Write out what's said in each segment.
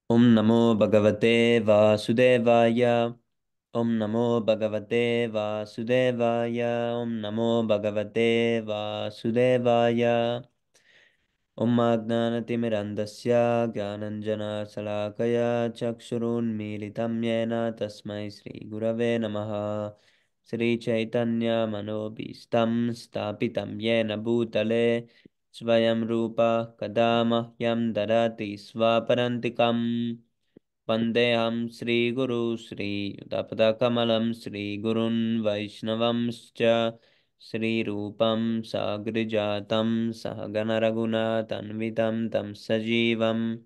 Om Namo Bhagavate Vasudevaya. Om Namo Bhagavate Vasudevaya. Om Namo Bhagavate Vasudevaya. Om Agnanatimirandasya Gyananjana Salakaya Chakshurunmilitam Yena Tasmai Sri Gurave Namaha. Sri Chaitanya Manobhistam Stapitam Yena Bhutale Svayam Rupa Kadamahyam Dadati Swaparantikam. Vandeham Sri Guru Sri Yudapadakkamalam Sri Gurun Vaishnavamscha Sri Rupam Sagrijatam Sahagana Raghunatanvitam Tam Sajivam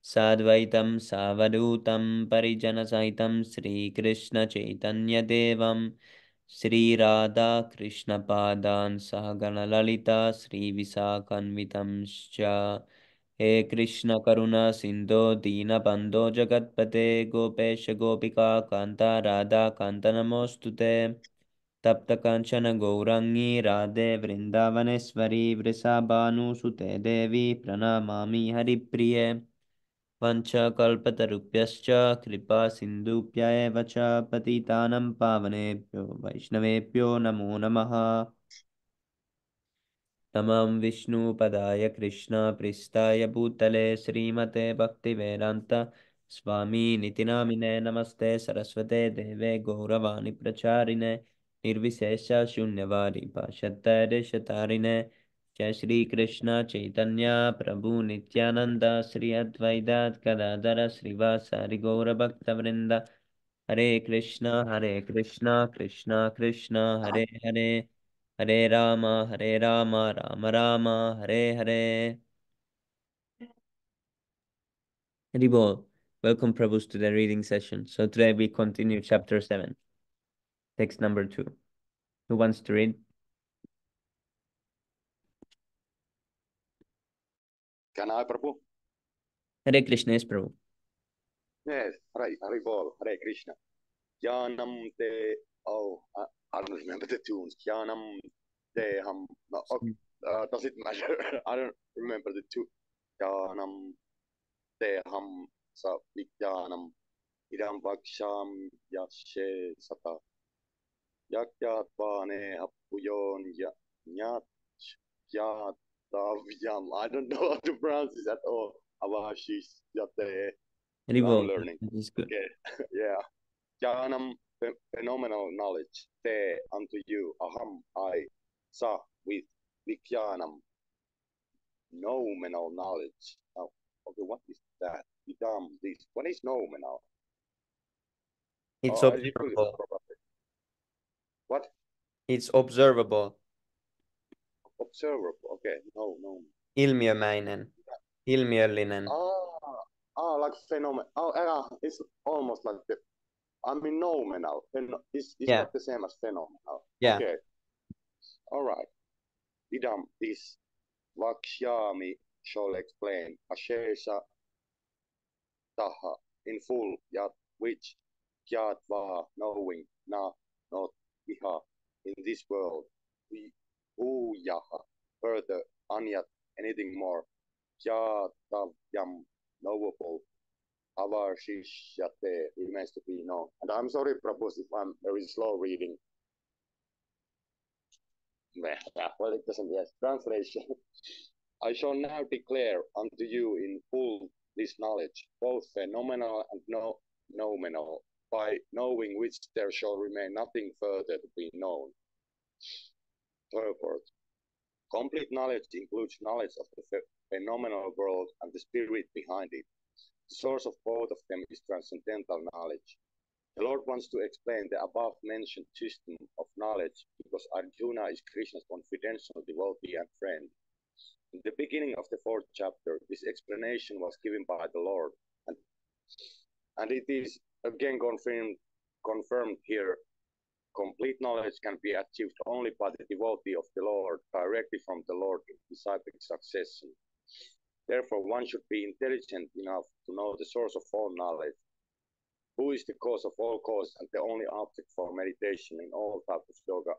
Sadvaitam Savadutam Parijana Sahitam Sri Krishna Chaitanya Devam Sri Radha Krishna Padan Sahagana Lalita Sri Visakanvitam Scha He Krishna Karuna Sindho Dina Bando Jagatpate Gopesha Gopika Kanta Radha Kanta Namostute Tapta Kanchana Gourangi Radhe Vrindavaneshwari Vrisabhanu Sute Devi Pranamami Haripriye Vanchakalpatarubhyascha Kripa Sindhubhya eva cha Patitanam Pavanebhyo Vaishnavebhyo Namo Namaha Namam Vishnu Padaya Krishna Pristaya Bhutale Srimate Bhaktivedanta Swami Nitinamine Namaste Saraswate Deve Gauravani Pracharine Nirvisesha Shunyavadi Pashattare Shatarine Jai Shri Krishna Chaitanya Prabhu Nityananda Sri Advaita Gadadara Srivasari Gaura Bhakta Vrinda Hare Krishna Krishna Krishna Hare Hare Hare Rama, Rama Rama, Hare Hare. Haribol, welcome Prabhus to the reading session. So today we continue chapter 7, text number 2. Who wants to read? Can I, Prabhu? Hare Krishna, yes, Prabhu. Yes, Haribol, Hare Krishna. Jnanam te, oh, I don't remember the tunes. Jnanam te ham, no, okay. Does it matter? I don't remember the tune. Jnanam te ham sa vijnanam idam vaksham yashe sata yakyatvane hapuyon nyat yatavyam. I don't know how to pronounce this at all. Avashish yate. I'm Haribol, learning. this is good. Okay, yeah. Jnanam, phenomenal knowledge. Te, unto you. Aham, I. Sa, with. Vijnanam, nominal knowledge. Oh, okay, what is that? Vidam, this. What is nominal? It's Oh, I did put it observable. properly. What? It's observable. Observable. Okay, no. Ilmiömäinen. Ilmiöllinen. Like phenomenal. It's almost like the. I mean, nominal. It's Yeah. not the same as phenomenal. Yeah. Okay. All right. Idam, this. Vakshyami shall explain Ashesha Taha in full, yat which Kyatva knowing na not Iha in this world, we Uyaha further Anyat anything more, Kyatavyam knowable, Avarshishyate remains to be known. And I'm sorry, Prabhu, if I'm very slow reading. Well, it doesn't, yes. Translation. I shall now declare unto you in full this knowledge, both phenomenal and nominal, by knowing which there shall remain nothing further to be known. Purport. Complete knowledge includes knowledge of the phenomenal world and the spirit behind it. The source of both of them is transcendental knowledge. The Lord wants to explain the above-mentioned system of knowledge because Arjuna is Krishna's confidential devotee and friend. In the beginning of the 4th chapter, this explanation was given by the Lord, and it is again confirmed here. Complete knowledge can be achieved only by the devotee of the Lord, directly from the Lord in disciplic succession. Therefore, one should be intelligent enough to know the source of all knowledge. who is the cause of all causes and the only object for meditation in all types of yoga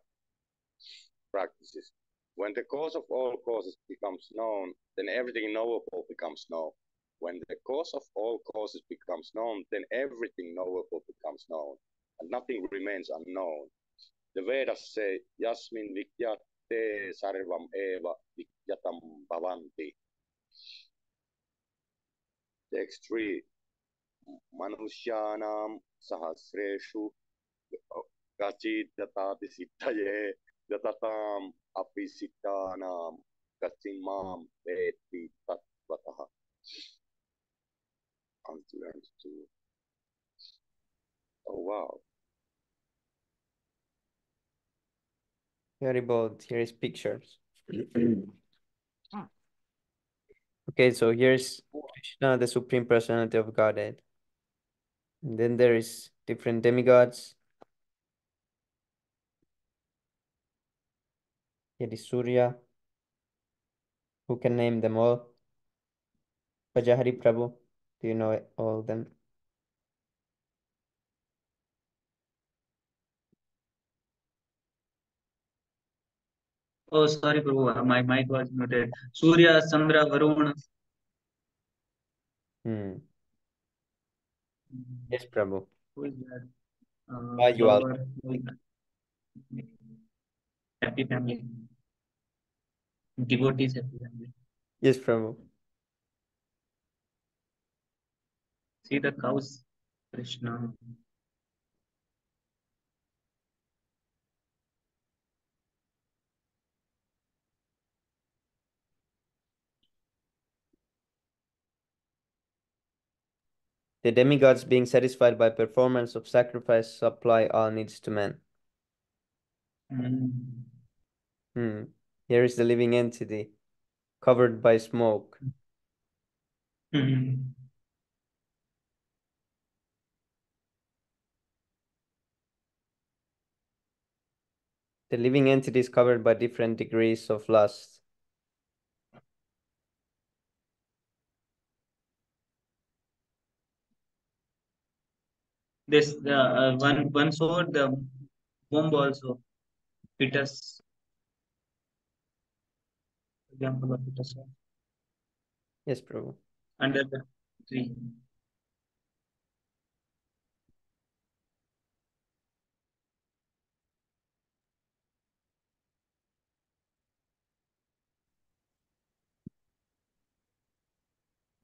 practices. When the cause of all causes becomes known, then everything knowable becomes known. When the cause of all causes becomes known, then everything knowable becomes known, and nothing remains unknown. The Vedas say, Yasmin vikyate sarvam eva vikyatam bhavanti. Text 3. Manushyanam sahasreshu kachid datati siddhaye datatam api siddhanam kachimam veti tattvataha. Oh wow. Very bold. Here is pictures. Okay, so here's Krishna, the Supreme Personality of Godhead. And then there is different demigods. Here is Surya. Who can name them all? Pajahari Prabhu. Do you know all of them? Oh, sorry, Prabhu. My mic was muted. Surya, Chandra, Varun. Yes, Prabhu. Who is that? You all. Power. Happy family. Devotees, happy family. Yes, Prabhu. See the cows, Krishna. The demigods, being satisfied by performance of sacrifice, supply all needs to man. Here is the living entity, covered by smoke. Mm. The living entity is covered by different degrees of lust. This one sword, the bomb also. Peter's example of Peter's sword. Yes, Prabhu. Under the tree.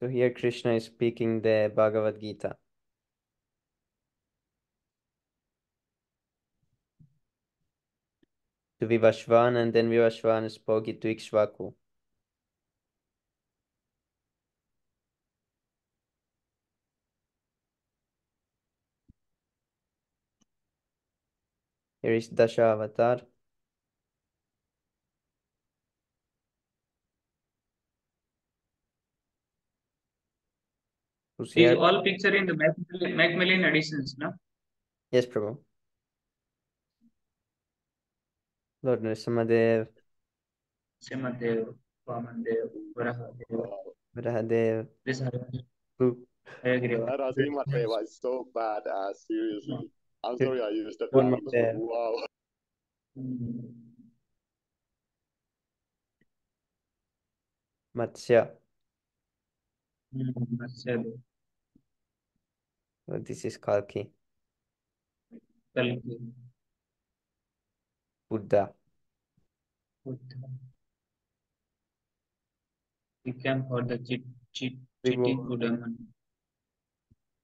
So here Krishna is speaking the Bhagavad Gita. To Vivashvan, and then Vivashvan spoke it to Ikshvaku. Here is Dasha Avatar. Who's These here? all picture in the Macmillan editions, no? Yes, Prabhu. Lord Nrsimhadev, Simadev, Vamandev, Varahadev, Varahadev. this Narasimha Deva is so badass, seriously. I'm sorry I used the term, but wow. Matsya. Matsya. Oh, this is Kalki. Kalki. Buddha. Buddha. We came for the Chitti Buddhaman.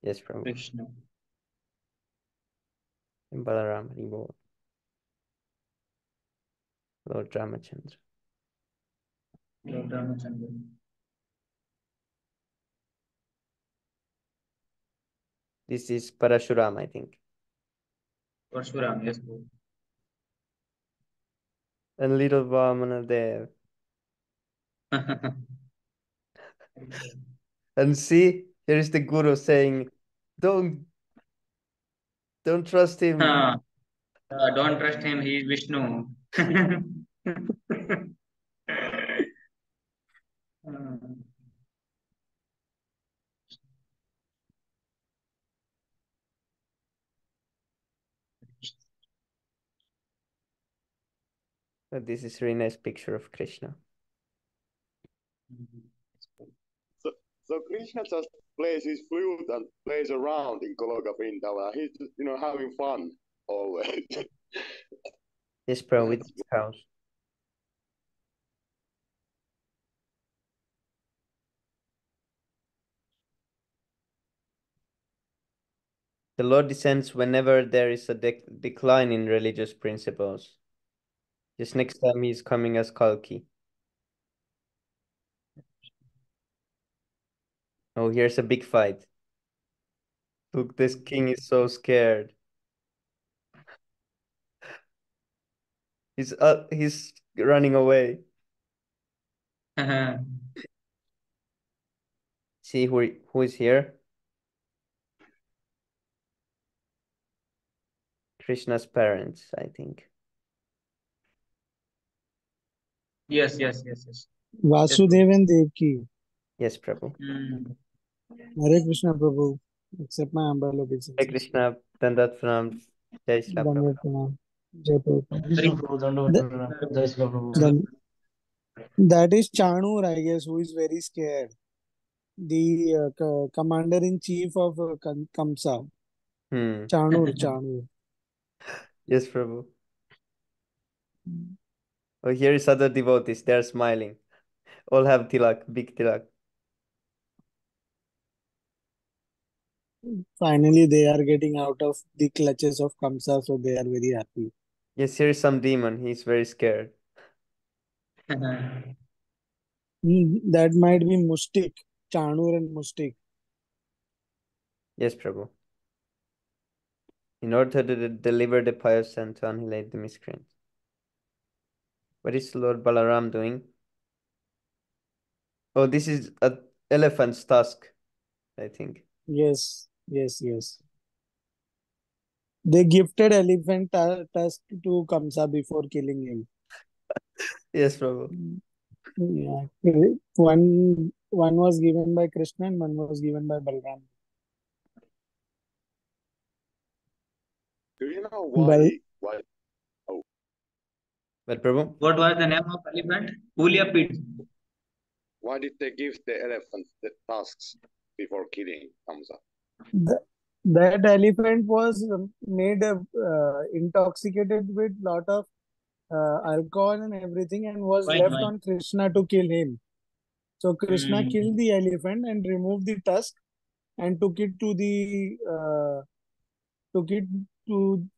Yes, Prabhu. Krishna. And Balaram Haribol. Lord Ramachandra. Lord Ramachandra. This is Parashuram, I think. Parshuram, yes. And little Vamana Dev. And see, here is the Guru saying, don't trust him. Don't trust him, he is Vishnu. But this is a really nice picture of Krishna. So Krishna just plays his flute and plays around in Goloka Vrindavan. He's just, having fun always. Yes, bro, with That's his house. The Lord descends whenever there is a decline in religious principles. Just next time he's coming as Kalki. Oh, here's a big fight. Look, this king is so scared. He's running away. See who is here? Krishna's parents, I think. Yes, yes, yes, yes. Vasudevan Devki. Yes, Prabhu. Hare Krishna Prabhu. Accept my humble Hare obeisances. Krishna, Dandat Pranam, Jai Shri Prabhu. Dandavat Pranam. Jai Prabhupada. Krishna Prabhu, Dandavat Th- Pranam. Jai Shri Prabhu. then- that is Chanur, I guess, who is very scared. The commander in chief of Kamsa. Chanur. Yes, Prabhu. Oh, here is other devotees. They're smiling. All have tilak, big tilak. Finally, they are getting out of the clutches of Kamsa, so they are very happy. Yes, here is some demon. He's very scared. That might be Mustik. Chanur and Mustik. Yes, Prabhu. In order to deliver the pious and to annihilate the miscreants. What is Lord Balaram doing? Oh, this is an elephant's tusk, I think. Yes. They gifted elephant tusk to Kamsa before killing him. Yes, Prabhu. Yeah. One was given by Krishna and one was given by Balram. Do you know Bal- why But Prabhu? What was the name of elephant? Pulia why did they give the elephant the tusks before killing Kamsa? that elephant was made intoxicated with lot of alcohol and everything and was left Wine. on Krishna to kill him. So Krishna killed the elephant and removed the tusk and took it to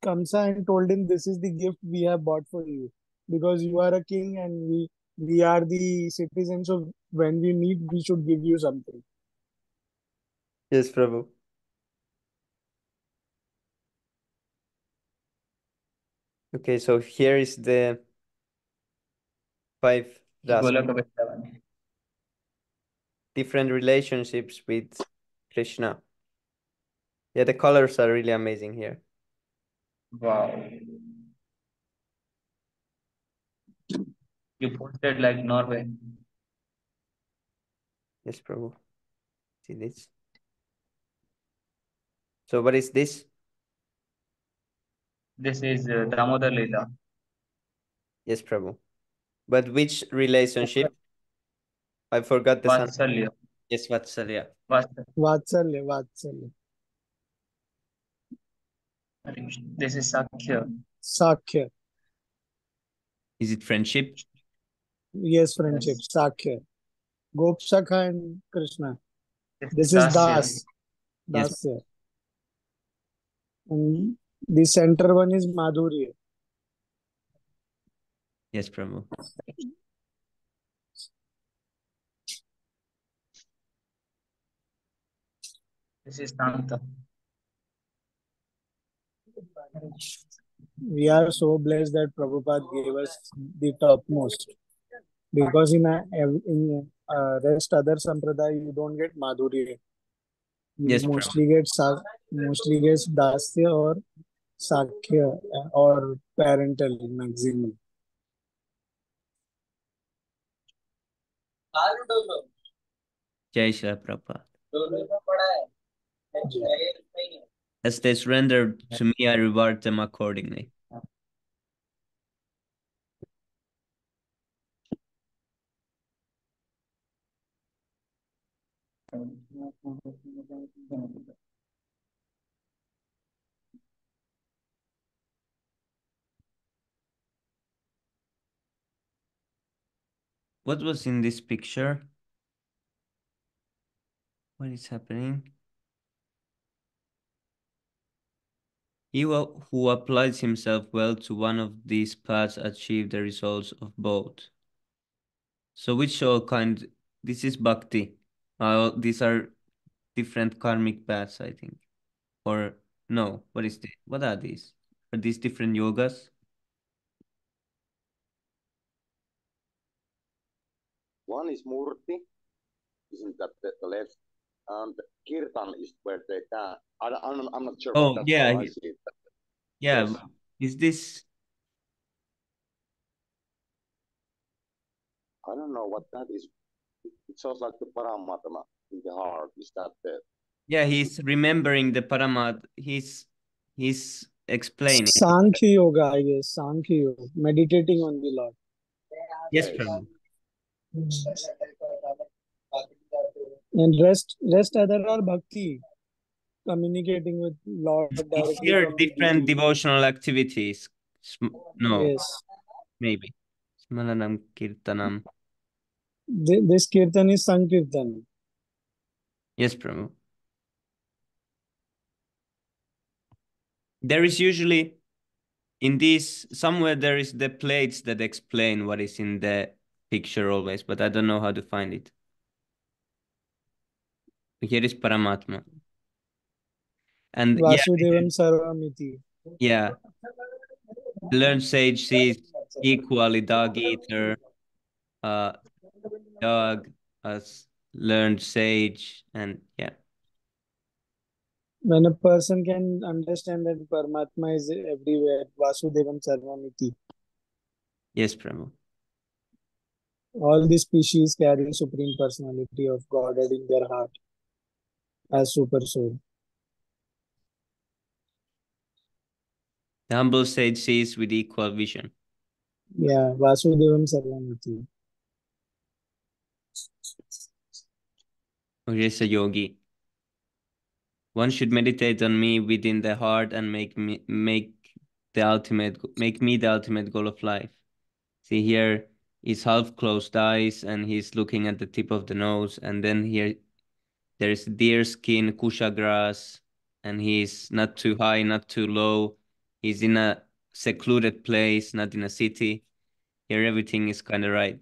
Kamsa and told him, "This is the gift we have bought for you because you are a king and we are the citizens. So when we meet, we should give you something." Yes, Prabhu. Okay, so here is the 5 rasas. Different relationships with Krishna. Yeah, the colors are really amazing here. Wow. You posted like Norway. Yes, Prabhu. See this? So what is this? This is Damodar Leela. Yes, Prabhu. But which relationship? I forgot the son. Vatsalya. Yes, Vatsalya. Vatsalya. This is Sakhya. Sakhya. Is it friendship? Yes, friendship. Sakhya. Gopsakha and Krishna. This This is Dasya. Das. Yes. Dasya. And the center one is Madhurya. Yes, Prabhu. This is Santa. We are so blessed that Prabhupada gave us the topmost. Because in rest other sampradaya you don't get Madhurya. You Yes, Prabhu. mostly get Dasya or Sakhya or parental maximum. Jai Shri Prabhupada. As they surrender to me, I reward them accordingly. What was in this picture? What is happening? Who applies himself well to one of these paths achieve the results of both. So which all kind? This is bhakti. These are different karmic paths, I think. Or no, what is this? What are these? Are these different yogas? One is murti, isn't that the left? And kirtan is where they dance. I'm not sure, but Oh, that's yeah, how I see it. yeah. Yes. Is this? I don't know what that is. It sounds like the Paramatma in the heart. Is that the Yeah, he's remembering the Paramad. He's explaining. Sankhya Yoga, I guess. Sankhya Yoga, meditating on the Lord. Yes, yes? Prabhu. And rest other are bhakti, communicating with Lord It's directly here from the different devotee. devotional activities. No, Yes. maybe. Smalanam Kirtanam. This kirtan is Sankirtan. Yes, Prabhu. There is usually in these somewhere there is the plates that explain what is in the picture always, but I don't know how to find it. Here is Paramatma. And yeah, Vasudevam Sarvamiti. yeah. Learned sage sees equally dog eater, uh, dog as learned sage, and yeah. When a person can understand that Paramatma is everywhere, Vasudevam Sarvamiti. Yes, Prabhu. All the species carry supreme personality of Godhead in their heart as super soul. The humble sage sees with equal vision. Yeah, Vasudevam Sarvamiti. Or is a yogi. One should meditate on me within the heart and make me the ultimate goal of life. See here is half closed eyes and he's looking at the tip of the nose, and then here there's deer skin, kusha grass, and he's not too high, not too low. He's in a secluded place, not in a city. Here everything is kind of right.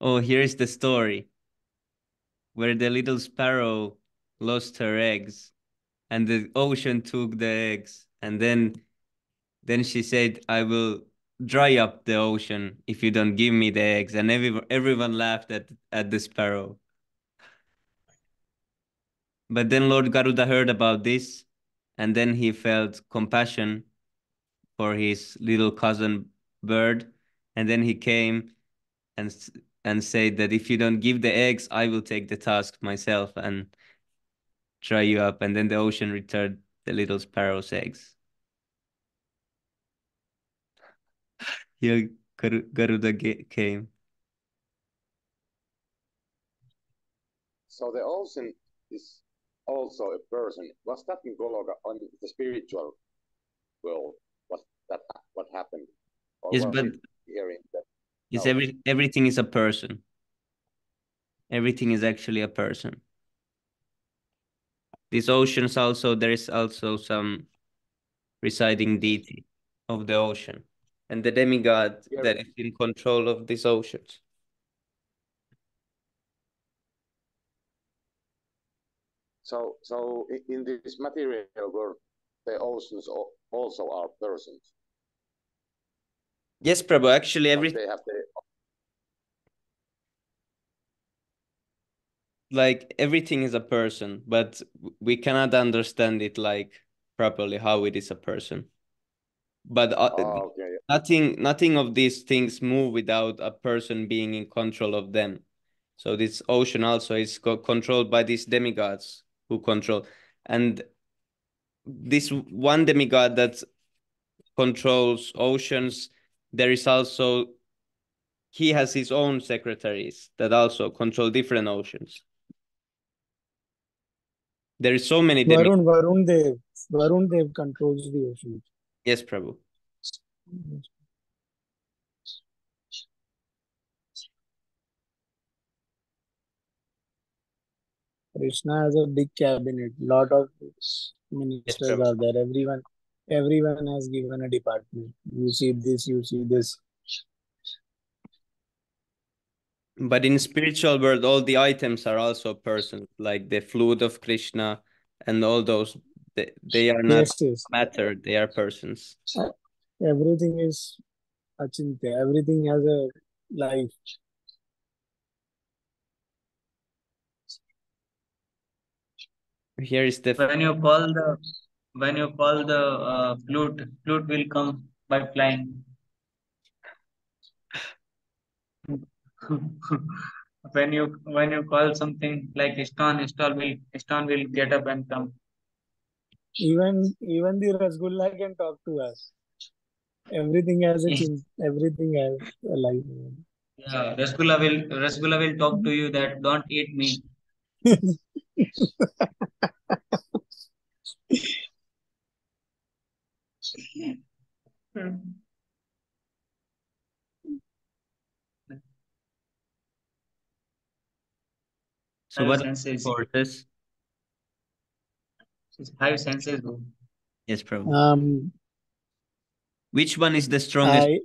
Oh, here's the story where the little sparrow lost her eggs and the ocean took the eggs, and then she said, I will dry up the ocean if you don't give me the eggs, and everyone laughed at the sparrow. But then Lord Garuda heard about this, and then he felt compassion for his little cousin bird, and then he came and and said that if you don't give the eggs, I will take the task myself and dry you up. And then the ocean returned the little sparrow's eggs. Here Garuda came. So the ocean is also a person. Was that in Gologa on the spiritual world? Was that what happened, or Yes, was but it here in the yes, no? everything is a person. Everything is actually a person. These oceans also, there is also some residing deity of the ocean and the demigod Here, that is in control of these oceans. so in this material world, the oceans also are persons, Yes, Prabhu, actually but they have the everything is a person, but we cannot understand it like properly how it is a person. But okay. nothing of these things move without a person being in control of them. So this ocean also is controlled by these demigods who control. And this one demigod that controls oceans, there is also he has his own secretaries that also control different oceans. There is so many demigods. Varun Dev controls the oceans. Yes, Prabhu. Krishna has a big cabinet. Lot of Yes, ministers Prabhu. are there. Everyone has given a department. You see this, you see this. But in spiritual world, all the items are also persons, like the flute of Krishna and all those. They are not Yes, yes. matter; they are persons. Everything is achintya. Everything has a life. Here is the When you call the flute will come by flying. When you call something like stone will get up and come. Even the Rasgulla can talk to us. Everything has a life. Yeah, Rasgulla will talk to you that don't eat me. so Five what are the senses. horses? Five senses. Yes, Prabhu. Um, Which one is the strongest? eye,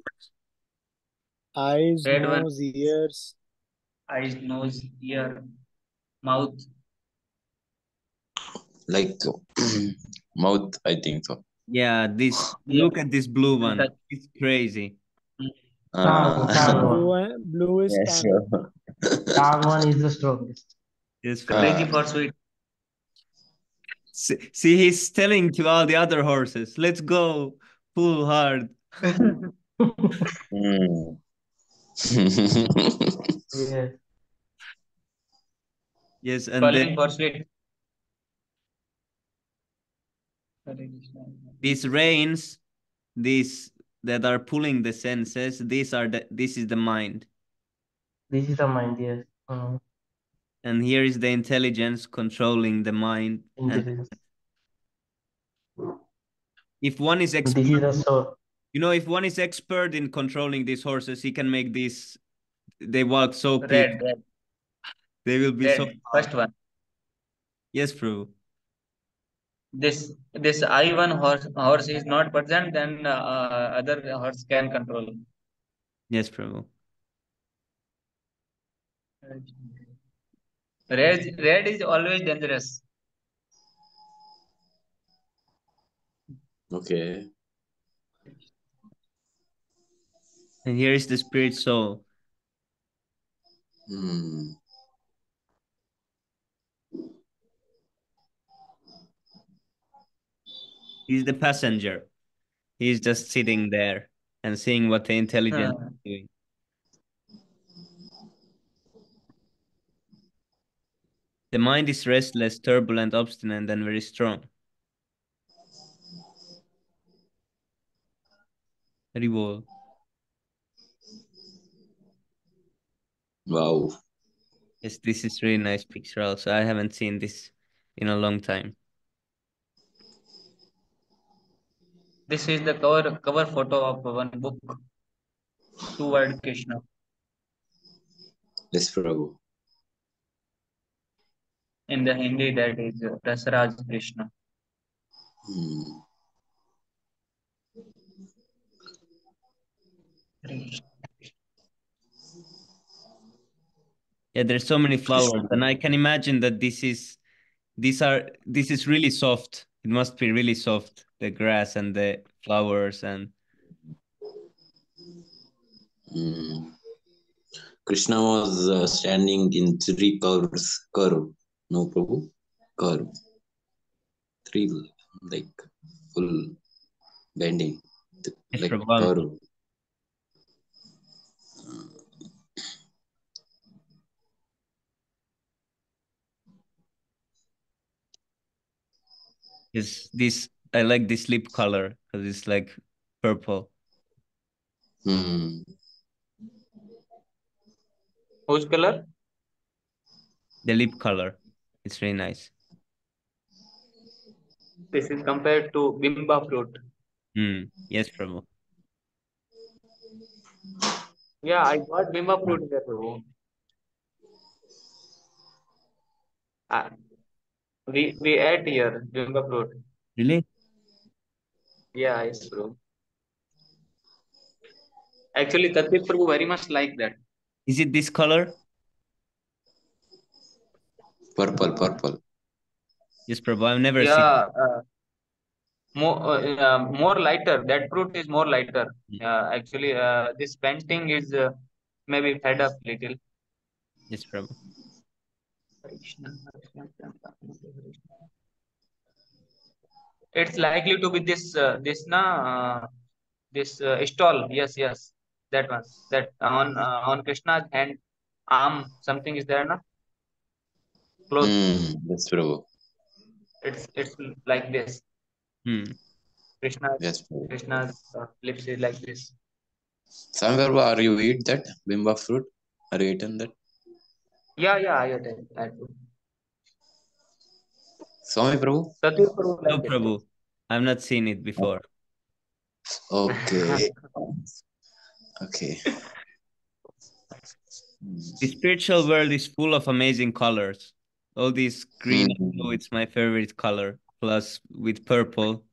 eyes, Red one, nose, ears. eyes, nose, ear, mouth. Like mouth, I think so. Yeah, this. Yeah, Look at this blue and one. touch. It's crazy. Ah, Blue is yeah, tongue. sure. Tongue one is the strongest. Yes, Prabhu. Crazy Ah, for sweet. See, he's telling to all the other horses, "Let's go, pull hard." hmm. Yes. Yes, and then Calling for sweet. these reins, these that are pulling the senses, this is the mind, This is the mind, yes. and here is the intelligence controlling the mind. And Intelligence. if one is This expert, is the soul. if one is expert in controlling these horses, he can make these. They walk so peaceful. Red. They will be so Red. calm. First one. Yes, Prabhu. This I1 horse is not present, then other horse can control. Yes, Prabhu. Red is always dangerous. Okay. And here is the spirit soul. Hmm. He's the passenger. He's just sitting there and seeing what the intelligence Uh, is doing. The mind is restless, turbulent, obstinate, and very strong. Rivol. Wow. Yes, this is really nice picture also. I haven't seen this in a long time. this is the cover photo of one book, Two Word Krishna. Yes, Prabhu. In the Hindi, that is Rasraj Krishna. Hmm. Yeah, there's so many flowers, Krishna. and I can imagine that this is really soft. It must be really soft, the grass and the flowers and Hmm. Krishna was standing in three curves. Curve. No, Prabhu. Curve. Three, like full bending. yes, Like Prabhu. curve. Is this I like this lip color because it's like purple. Hmm. Whose color? The lip color. It's really nice. This is compared to Bimba fruit. Yes, Prabhu. Yeah, I got Bimba fruit there, Prabhu. Uh, we ate here Bimba fruit. Really? Yeah, yes, bro. Actually, Tatvik Prabhu very much like that. Is it this color? Purple. Yes, Prabhu. I've never seen. Yeah, more lighter. That fruit is more lighter. Actually, this painting is maybe fed up little. Yes, Prabhu. It's likely to be this stall. Yes, that one. That on Krishna's hand, arm something is there, na? Close. Yes, Prabhu. It's like this. Hmm. Yes, Prabhu. Krishna's lips is like this. Swami Prabhu, are you eat that bimba fruit? Are you eaten that? Yeah, I attend. I do. Swami Prabhu? Tatvik Prabhu No, like it. Prabhu. I've not seen it before. Okay. Okay. The spiritual world is full of amazing colors. All these green and blue, Mm. it's my favorite color. Plus with purple,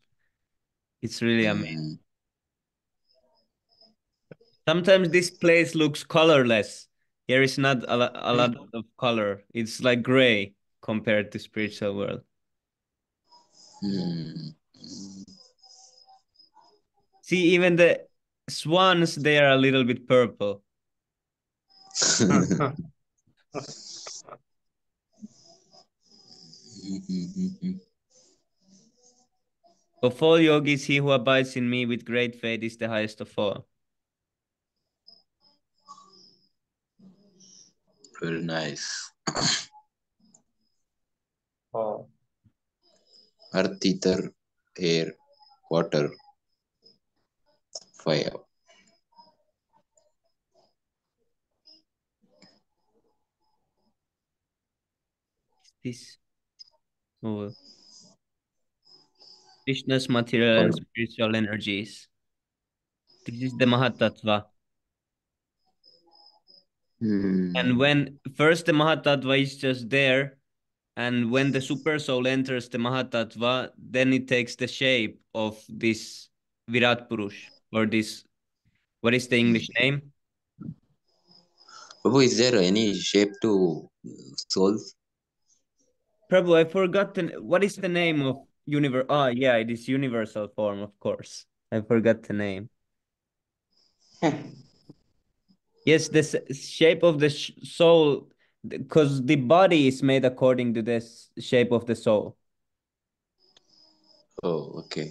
it's really amazing. Mm. Sometimes this place looks colorless. Here is not a lot of color. It's like gray compared to spiritual world. Mm. See, even the swans, they are a little bit purple. Of all yogis, he who abides in me with great faith is the highest of all. Very nice. Oh. Earth, ether, air, water, fire. This oh, Krishna's material and spiritual energies. This is the Mahatattva. And when first the Mahatattva is just there, and when the super soul enters the Mahatattva, then it takes the shape of this Virat Purush, or this, what is the English name? Prabhu, is there any shape to souls? Prabhu, I forgot what is the name of universe? Ah, yeah, it is universal form, of course. I forgot the name. Yes, the shape of the soul, because the body is made according to this shape of the soul. Oh, okay.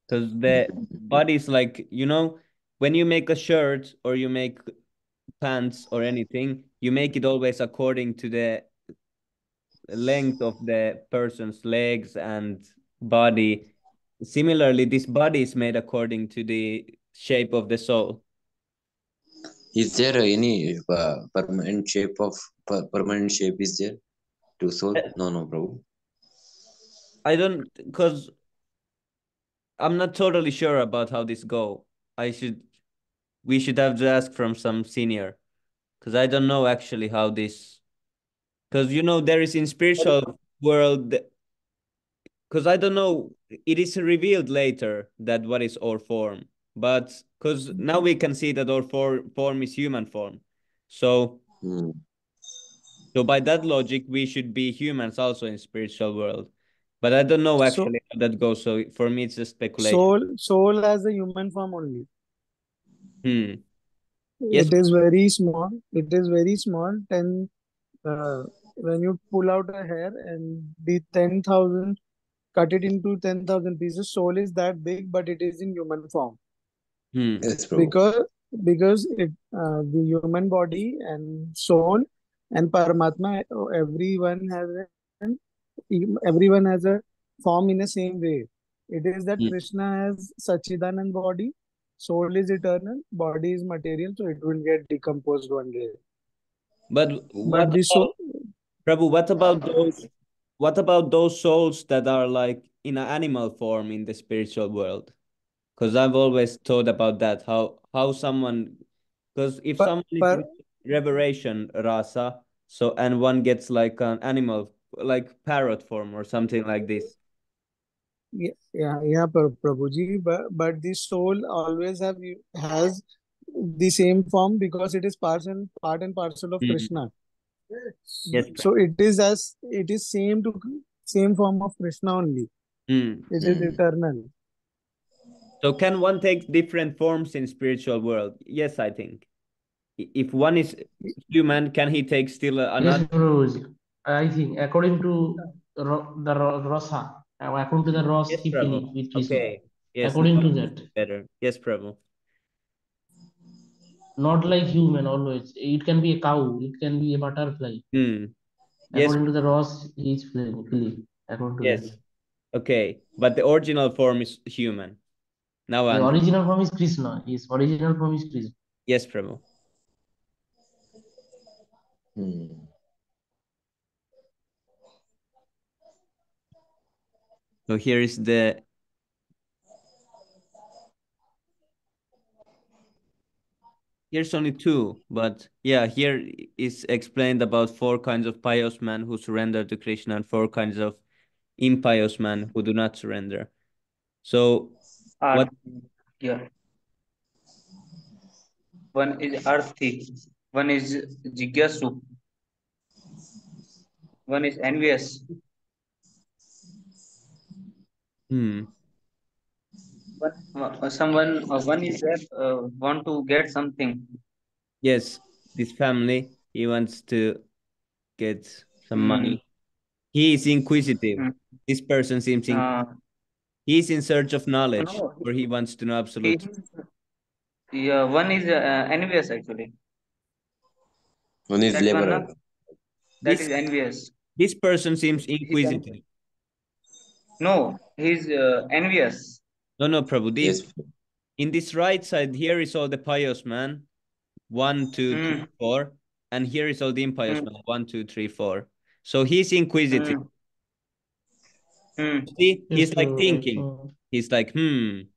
Because the body is like, when you make a shirt or you make pants or anything, you make it always according to the length of the person's legs and body. Similarly, this body is made according to the shape of the soul. Is there any permanent shape is there to soul? No, Prabhu. I don't, because I'm not totally sure about how this go. We should have to ask from some senior, because I don't know actually how this, because there is in spiritual world, because I don't know, it is revealed later that what is our form, but because now we can see that our form is human form. So, Hmm. so by that logic, we should be humans also in spiritual world. But I don't know So actually how that goes. So for me, it's just speculation. soul has a human form only. Hmm. Yes. It is very small. It is very small. When you pull out a hair and the 10,000, cut it into 10,000 pieces, soul is that big, but it is in human form. Hmm. Yes, Prabhu. Because the human body and soul and Paramatma, everyone has a form in the same way. It is that Hmm. Krishna has Sachidanand body, soul is eternal, body is material, so it will get decomposed one day. But But the soul, Prabhu, what about those souls that are like in an animal form in the spiritual world? Because I've always thought about that. How someone, because if per, someone is per, in reverberation rasa, so and one gets like an animal, like parrot form or something like this. Prabhuji, but the soul always has the same form because it is part and parcel of Mm. Krishna. Yes. So it is same form of Krishna only. Mm. It is eternal. So can one take different forms in spiritual world? Yes, I think. If one is human, can he take still Yes, another? Prabhuji. I think according to Rasa, according to the Ros Yes, he Prabhu. finished with Krishna. Okay. Yes, According now to this that, is better. Yes, Prabhu. not like human always. It can be a cow, it can be a butterfly. Hmm. Yes, According to the Ros, he is feeling. According to yes. that, Okay. But the original form is human. Now I the understand. original form is Krishna. His original form is Krishna. Yes, Prabhu. Hmm. So here is here's only two, but yeah, here is explained about four kinds of pious men who surrender to Krishna and four kinds of impious men who do not surrender. So what? Yeah. One is Arthi, one is Jigyasu, one is envious, Hmm. one is that want to get something. Yes, this family, he wants to get some Mm, money. He is inquisitive. mm, This person seems uh, he is in search of knowledge, no, or he wants to know he, absolute. yeah, one is envious actually. One is That one, laborer. that This is envious. this person seems He's inquisitive. no, he's envious. No, no, Prabhu. This Yes. in this right side here is all the pious man, one, two, Mm, three, four, and here is all the impious mm, man, one, two, three, four. So he's inquisitive. mm, mm, See, Yes, he's like Prabhu. thinking. He's like, hmm.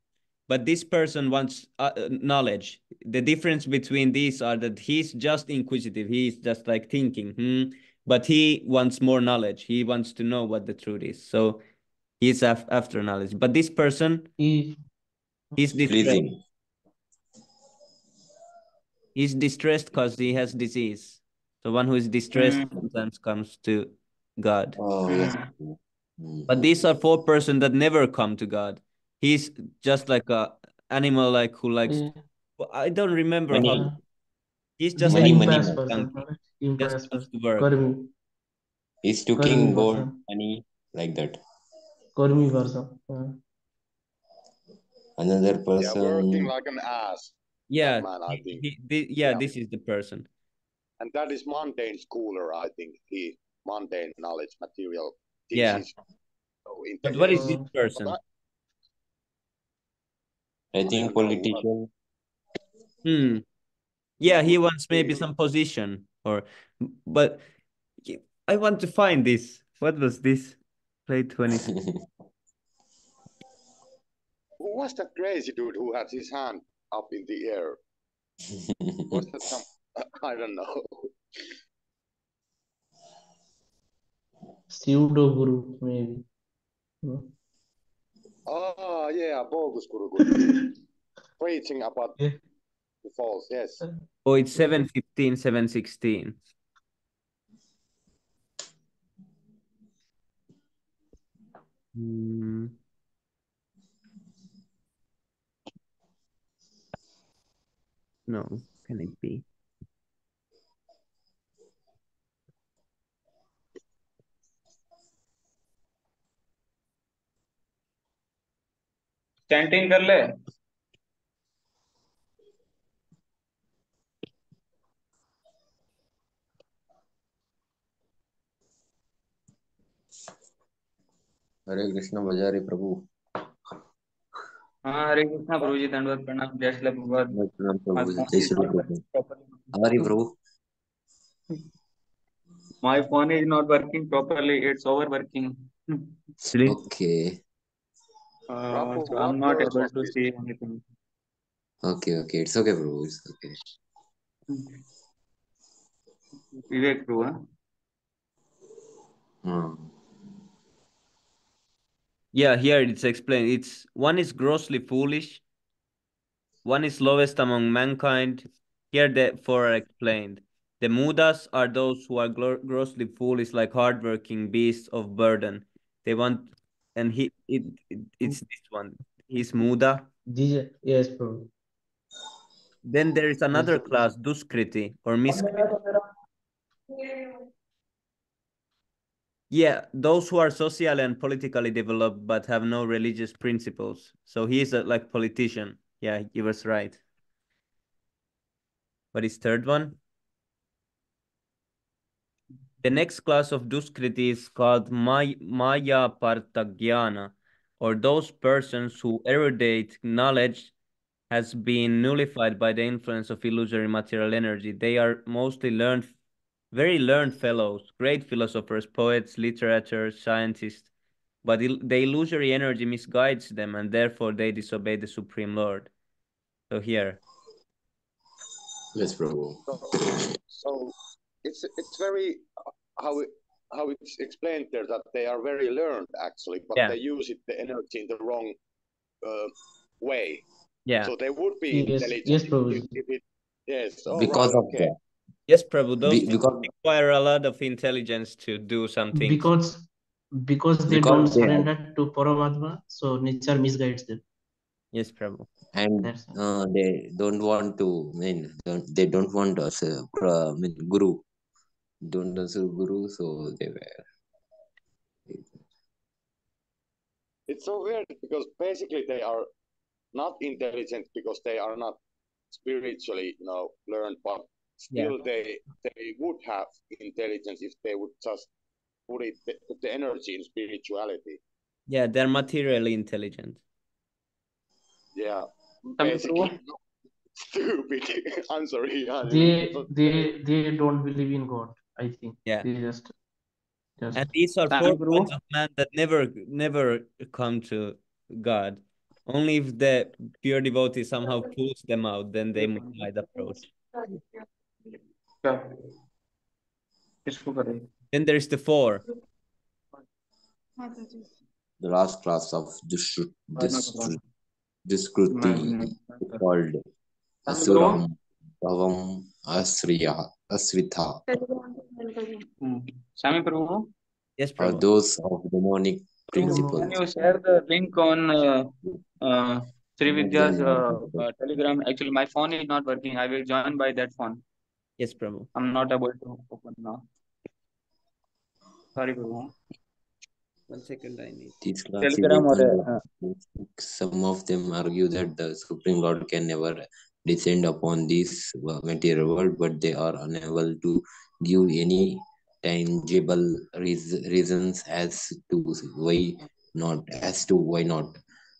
But this person wants knowledge. The difference between these are that he's just inquisitive. He's just like thinking, hmm. But he wants more knowledge. He wants to know what the truth is. So he's after knowledge. But this person, He, he's distressed. Pleasing. He's distressed because he has disease. So one who is distressed mm, sometimes comes to God. Oh, yes. mm, But these are four person that never come to God. He's just like a animal, like who likes. he, I don't remember how. Money. uh, He's he's just an like Money. impious person, donkey. right? Just Impious comes person. to work. Karmi, He's Karmi taking gold, person. money, like that. Karmi person. Another They are working person. like an ass. Yeah, That man, I think. yeah, Yeah. this is the person. And that is mundane schooler, I think. He mundane knowledge, material things. Yeah, He's so but what is intelligent. this Uh, person? I I think don't know what. politician. Hmm. Yeah, he Could wants maybe be. some position or, but I want to find this. What was this? Play 20. Who was that crazy dude who had his hand up in the air? Was that some? I don't know. pseudo guru, maybe. Oh yeah, bogus guru could be preaching about Yeah. the false. Yes. Oh, it's 7:15, 7:16. Hmm. No, can it be? chanting कर ले. हरे कृष्ण बजारे प्रभु. हाँ, हरे कृष्णा प्रभु जी, दंडवत प्रणाम, जय श्री भगवत. प्रणाम My Prabhu. phone जय is Shri not Prabhu. working properly. हमारी प्रभु. My phone is not working properly. It's overworking. Really? Okay, Prabhu, So what I'm not verse able was to this? see anything. okay. It's okay, bro. It's okay. Vivek, bro, huh? Hmm. Yeah, here it's explained. It's one is grossly foolish, one is lowest among mankind. Here therefore are explained. The Mudas are those who are grossly foolish, like hardworking beasts of burden. They want, and it's this one. He's Muda. These, yes, bro. Then there is Yes. another class, Duskriti or Miskriti. Yeah, those who are socially and politically developed but have no religious principles. So he is a like politician. Yeah, he was right. What is third one? The next class of Duskriti is called Maya Partagyana, or those persons whose erudite knowledge has been nullified by the influence of illusory material energy. They are mostly very learned fellows, great philosophers, poets, literators, scientists, but the illusory energy misguides them and therefore they disobey the Supreme Lord. So here, Yes, bro. So it's very how it, how it's explained there that they are very learned actually, but yeah, they use it the energy in the wrong uh, way. yeah. So they would be Yes, intelligent yes, bro. if it. Yes. All right. Because of Okay. that, Yes, Prabhu, those things because require a lot of intelligence to do some things. Because they because don't they have, surrender to Paramatma, so nature misguides them. Yes, Prabhu. and That's all. they don't want to. They don't want us. Guru don't serve guru, so they were. It's so weird because basically they are not intelligent because they are not spiritually, learned, but Yeah. still they would have intelligence if they would just put the energy in spirituality. Yeah, they're materially intelligent. Yeah. Coming Basically, through. stupid. I'm sorry. They don't believe in God, I think. Yeah. They just And these are four Coming kinds through. of man that never come to God. Only if the pure devotee somehow pulls them out, then they might approach. क्या किसको करें Then there's the four. The last class of बाद में करवा Diskruti मैं called coming through. Asuram Bhavam Asritha, Coming through. Yes, or Prabhu. those of demonic Can principles. you share the link on Sri Some of Vidya's them are Telegram? Actually, my phone is not working. I will join by that phone. Yes, Prabhu. I'm not able to open now. Sorry, Prabhu. 1 second, I need. these Telegram or classifications. Some of them argue that the Supreme Lord can never descend upon this material world, but they are unable to give any tangible reasons as to why not.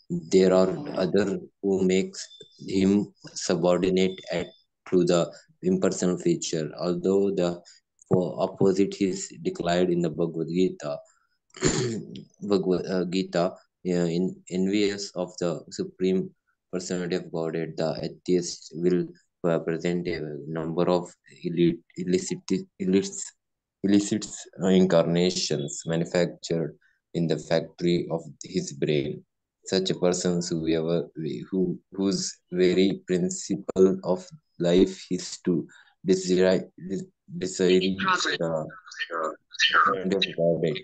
There are other who makes him subordinate to the impersonal feature, although the opposite is declared in the Bhagavad Gita. Bhagavad Gita, in envious of the supreme personality of Godhead, the atheist will present a number of illicit incarnations manufactured in the factory of his brain. Such a person whose very principle of life is to desire, desire the personality of Godhead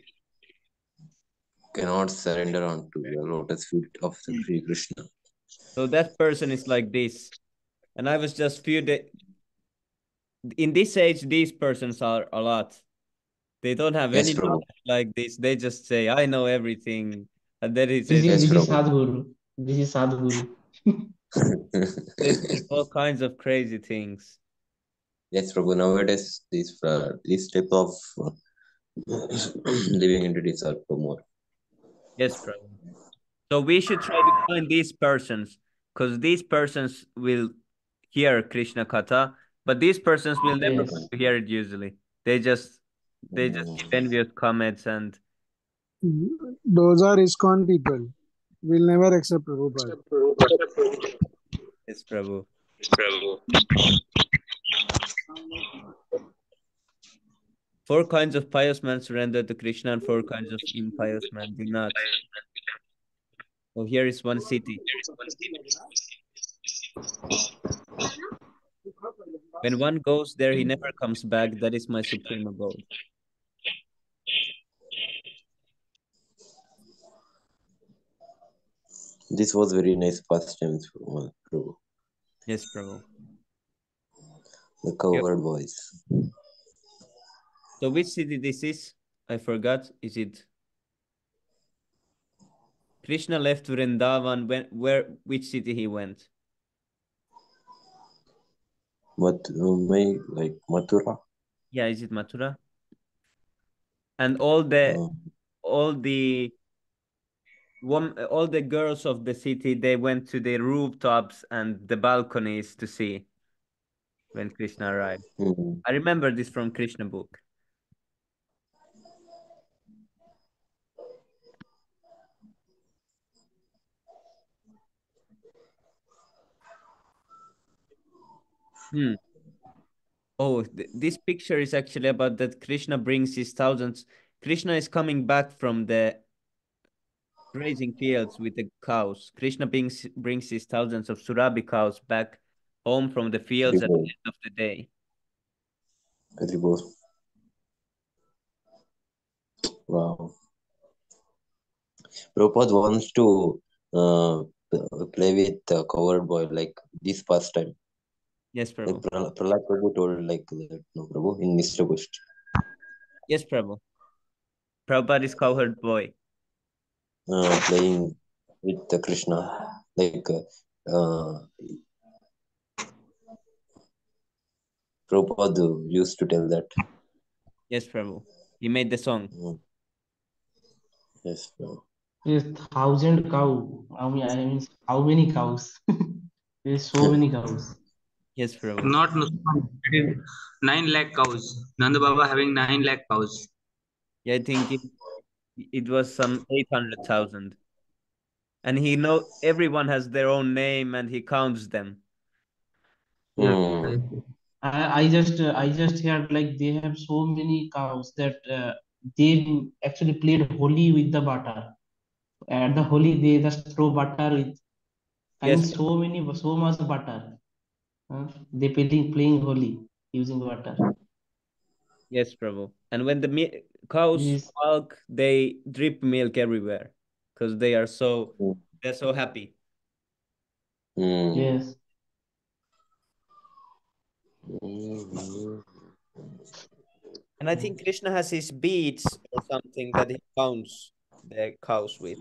cannot surrender unto the lotus feet of the Sri Krishna. So that person is like this. And I was just few days in this age, these persons are a lot. They don't have Yes, any Prabhu. knowledge like this. They just say, I know everything. And then he This says, is Yes, this is Prabhu. Sadhguru. This is Sadhguru. they say all kinds of crazy things. Yes, Prabhu. Nowadays, this type of living entities are more. Yes, Prabhu. So we should try to find these persons because these persons will hear Krishna Katha, but these persons will never Yes. hear it usually. They just They just give envious comments and Those are ISKCON people. We'll never accept Prabhupada. yes, Prabhu. Four kinds of pious men surrender to Krishna and four kinds of impious men do not. Oh, here is one city. When one goes there, he never comes back. That is my supreme abode. This was very nice pastime, Prabhu. Yes, Prabhu. The Yep. covered voice. So which city this is? I forgot. Is it Krishna left Vrindavan? Which city he went? Like Mathura. Yeah, is it Mathura? And all the all the girls of the city, they went to the rooftops and the balconies to see when Krishna arrived. I remember this from Krishna book. Oh, this picture is actually about that Krishna brings his thousands. Krishna is coming back from the grazing fields with the cows. Krishna brings his thousands of Surabhi cows back home from the fields at the end of the day. Wow. Prabhupada wants to play with the covered boy like this past time. Yes, Prabhu. Like Prahlad Prabhu told like that, no, Prabhu, in Mr. Ghost. Yes, Prabhu. Prabhupada is covered boy. Playing with the Krishna. Like Prabhupada used to tell that. Yes, Prabhu. He made the song. Yes, Prabhu. Yes, 1,000 cow. I mean, how many cows? There's so many cows. Yes, Prabhu. Not Nuskan. It is 9 lakh cows. Nanda Baba having 9 lakh cows. Yeah, I think it was some 800,000. And everyone has their own name and he counts them. Yeah. I just heard like they have so many cows that they actually played Holi with the butter. At the Holi, they just throw butter with. I mean, Yes, so much butter. They playing Holi using butter. yes, Prabhu. And when the cows Yes. milk, they drip milk everywhere because they're so happy. Yes. And I think Krishna has his beads or something that he counts the cows with.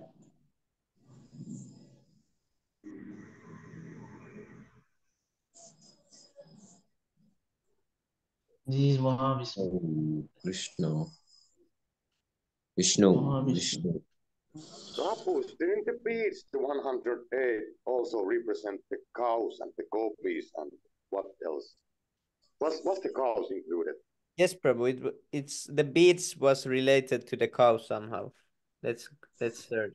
This is Mahavishnu. Vishnu. Prabhu, didn't the beads, the 108, also represent the cows and the gopis and what else? Was the cows included? Yes, Prabhu. It's the beads was related to the cow somehow. Let's search.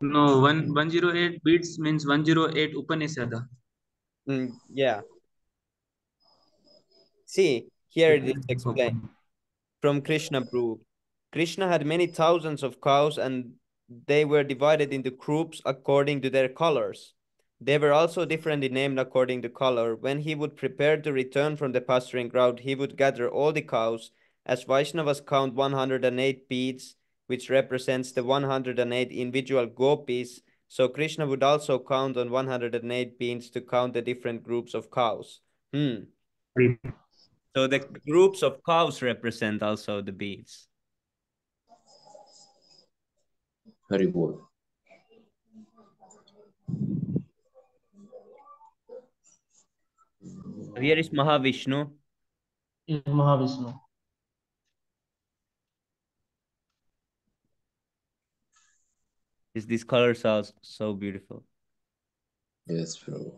No, 108 beats means 108 Upanishad. Yeah. See, here it is explained from Krishna Prabhu. Krishna had many thousands of cows and they were divided into groups according to their colors. They were also differently named according to color. When he would prepare to return from the pasturing ground, he would gather all the cows. As Vaishnavas count 108 beads, which represents the 108 individual gopis, so Krishna would also count on 108 beads to count the different groups of cows. So the groups of cows represent also the beads. Hari Bol. Here is Mahavishnu. Is Mahavishnu. These colors are so beautiful. Yes, Prabhu.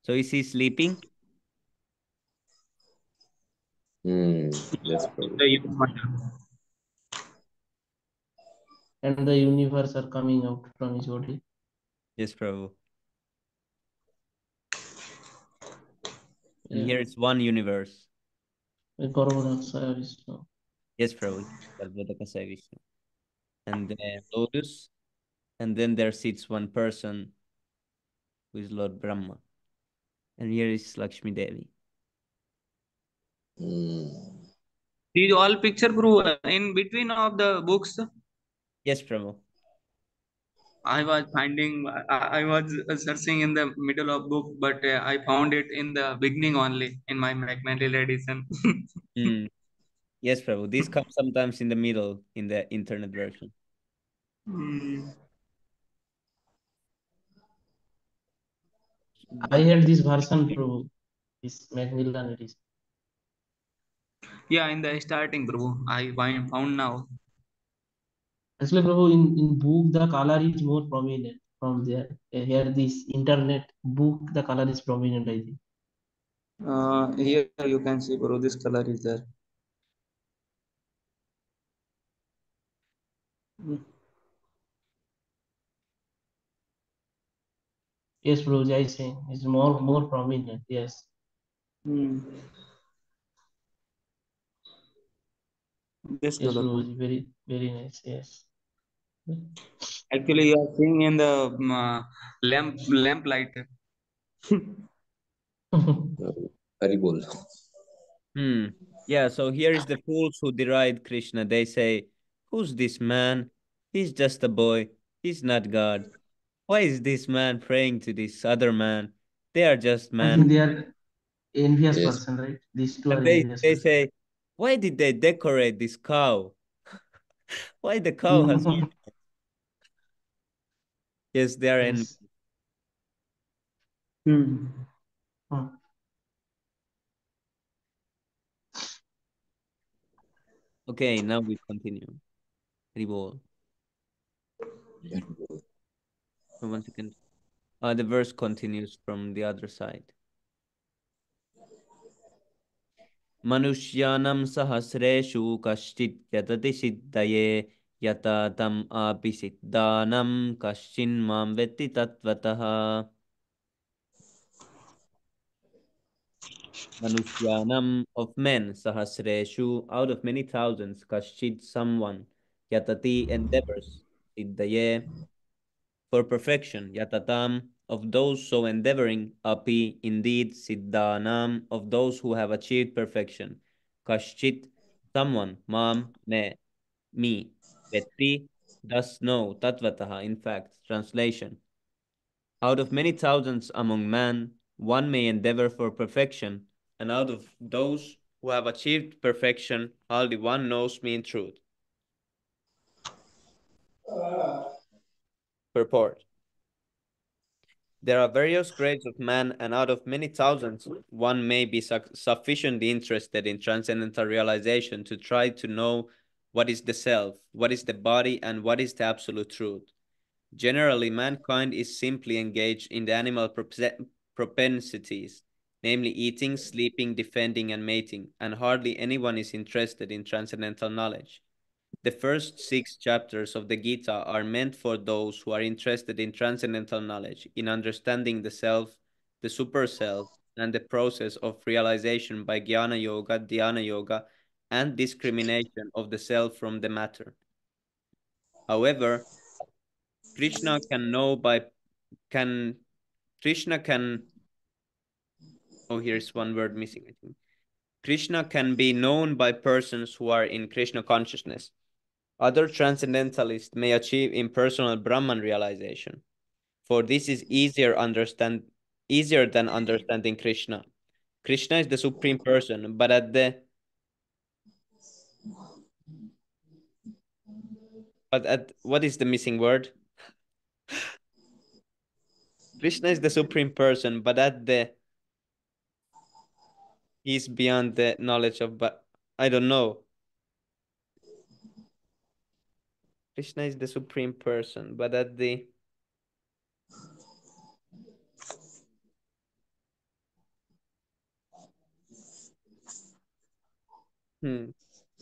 So is he sleeping? Yes, Prabhu. The human. And the universe are coming out from his body. Yes, Prabhu. And Yeah. here is one universe. Garbhodakshaya Vishnu. Yes, Prabhu. Garbhodakasaya Vishnu. And the lotus. And then there sits one person who is Lord Brahma. And here is Lakshmi Devi. These all picture, Prabhu, in between of the books. Yes, Prabhu. I was finding, I was searching in the middle of book, but I found it in the beginning only in my Macmillan edition. Hmm. Yes, Prabhu. These come sometimes in the middle in the internet version. Hmm. I had this version, Prabhu. This Macmillan edition. Yeah, in the starting, Prabhu, I found now. Actually, Prabhu, in book the color is more prominent from there. Here, this internet book, the color is prominent, I think. Here you can see, Prabhu, this color is there. Yes, Prabhu, I say it's more prominent. Yes. Hmm. This Yes, color. Prabhu, it's very nice. Yes. Actually, you are seeing in the lamp light. Haribol. Hmm. Yeah, so here is the fools who deride Krishna. They say, who's this man? He's just a boy. He's not God. Why is this man praying to this other man? They are just I man. think they are envious Yes. person, right? These two And are envious they person. say, why did they decorate this cow? Why the cow has yes, they are envy. Yes. Hmm. Okay, now we continue. Haribol. For 1 second. The verse continues from the other side. मनुष्यानं सहस्रेषु कश्चित् यतति सिद्धये यत तम अपि सिद्धानं कश्चिन्मां वेत्ति तत्त्वतः Manushyanam of men, Sahasreshu, out of many thousands, Kashchid, someone, Yatati endeavors, Siddhaye, for perfection, Yatatam, of those so endeavoring, Api, indeed, Siddhanam, of those who have achieved perfection, Kashchit, someone, Mam, me, Vetti, does know, Tatvataha, in fact, translation. Out of many thousands among men, one may endeavor for perfection, and out of those who have achieved perfection, only one knows me in truth. Purport. There are various grades of man, and out of many thousands, one may be sufficiently interested in transcendental realization to try to know what is the self, what is the body, and what is the absolute truth. Generally, mankind is simply engaged in the animal propensities, namely eating, sleeping, defending, and mating, and hardly anyone is interested in transcendental knowledge. The first 6 chapters of the Gita are meant for those who are interested in transcendental knowledge, in understanding the self, the super self, and the process of realization by Jnana Yoga, Dhyana Yoga, and discrimination of the self from the matter. However, Krishna can know by can Krishna can oh here's one word missing, I think. Krishna can be known by persons who are in Krishna consciousness. Other transcendentalists may achieve impersonal Brahman realization, for this is easier than understanding Krishna. Krishna is the supreme person, but at what is the missing word? Krishna is the supreme person, but at the he's beyond the knowledge of but I don't know. Krishna is the supreme person, but at the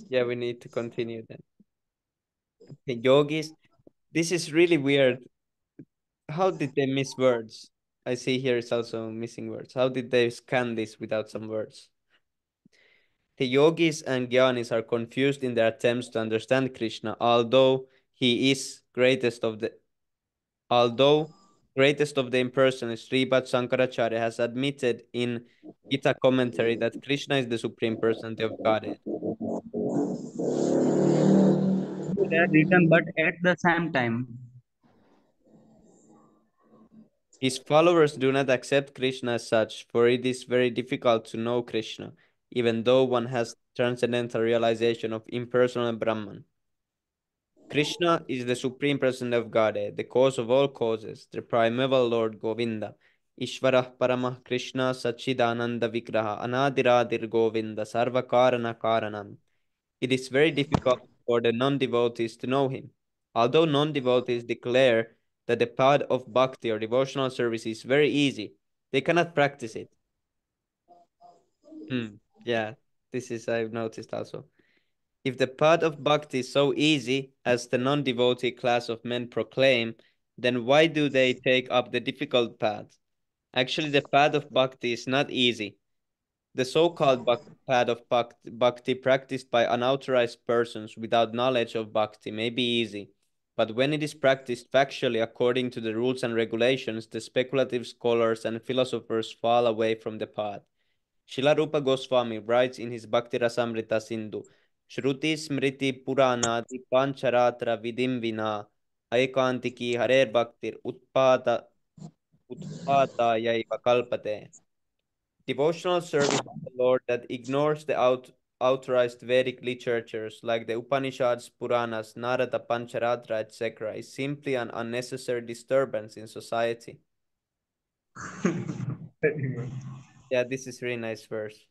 Yeah, we need to continue then. The yogis, this is really weird. How did they miss words? I see here it's also missing words. How did they scan this without some words? The yogis and jnanis are confused in their attempts to understand Krishna, he is greatest of the although greatest of the impersonalists, Sripad Shankaracharya has admitted in Gita commentary that Krishna is the supreme personality of Godhead. They are written, but at the same time, His followers do not accept Krishna as such, for it is very difficult to know Krishna, even though one has transcendental realization of impersonal Brahman. Krishna is the supreme person of Godhead, the cause of all causes, the primeval Lord Govinda. Ishvarah Paramah Krishna Sachidananda Vigraha Anadiradir Govinda Sarvakarana Karanam. It is very difficult for the non-devotees to know him. Although non-devotees declare that the path of bhakti or devotional service is very easy, they cannot practice it. Yeah, this is I've noticed also. If the path of bhakti is so easy as the non-devotee class of men proclaim, then why do they take up the difficult path? Actually, the path of bhakti is not easy. The so-called path of bhakti practiced by unauthorized persons without knowledge of bhakti may be easy, but when it is practiced factually according to the rules and regulations, the speculative scholars and philosophers fall away from the path. Srila Rupa Goswami writes in his Bhakti Rasamrita Sindhu, Shruti Smriti Puranadi Pancharatra Vidim Vina Aikantiki Harer Bhaktir Utpata Yaiva Kalpate. Devotional service to the Lord that ignores the authorized Vedic literatures like the Upanishads, Puranas, Narada, Pancharatra, etc., is simply an unnecessary disturbance in society. Yeah, this is really nice verse.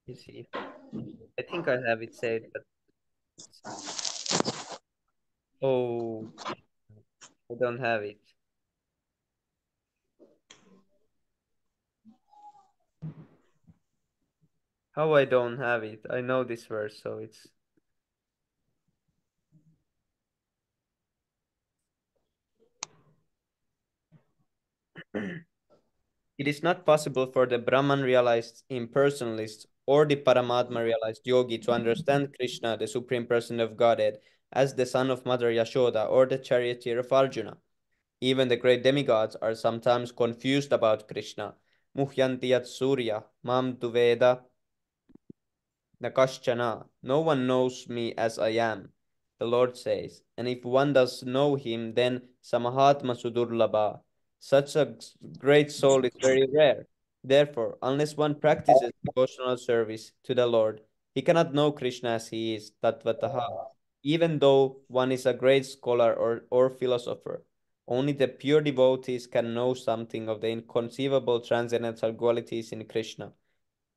You see, I think I have it saved, but oh, I don't have it. How I don't have it? I know this verse, so it's. It is not possible for the Brahman realized impersonalist or the Paramatma realized yogi to understand Krishna, the Supreme Person of Godhead, as the son of Mother Yashoda or the charioteer of Arjuna. Even the great demigods are sometimes confused about Krishna. Muhyanti yat surya, mam tu veda, Nakashchana, no one knows me as I am, the Lord says, and if one does know him, then Samahatma Sudurlabha. Such a great soul is very rare. Therefore, unless one practices devotional service to the Lord, he cannot know Krishna as he is, Tattvataha, even though one is a great scholar or philosopher. Only the pure devotees can know something of the inconceivable transcendental qualities in Krishna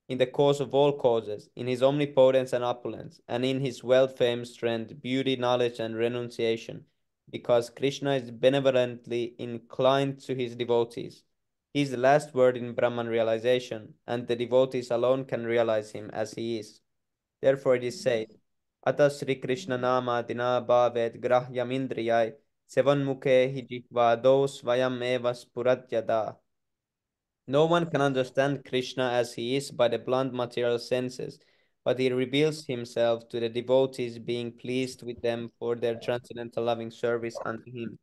in the cause of all causes, in his omnipotence and opulence, and in his well-famed strength, beauty, knowledge, and renunciation, because Krishna is benevolently inclined to his devotees. He is the last word in Brahman realization, and the devotees alone can realize him as he is. Therefore it is said, Ata Sri Krishna Nama Dina Bhavet Grahyamindriyai Sevanmukhe hi Jihvado Svayam Eva Spuratyada. No one can understand Krishna as he is by the blunt material senses, but he reveals himself to the devotees, being pleased with them for their transcendental loving service unto him.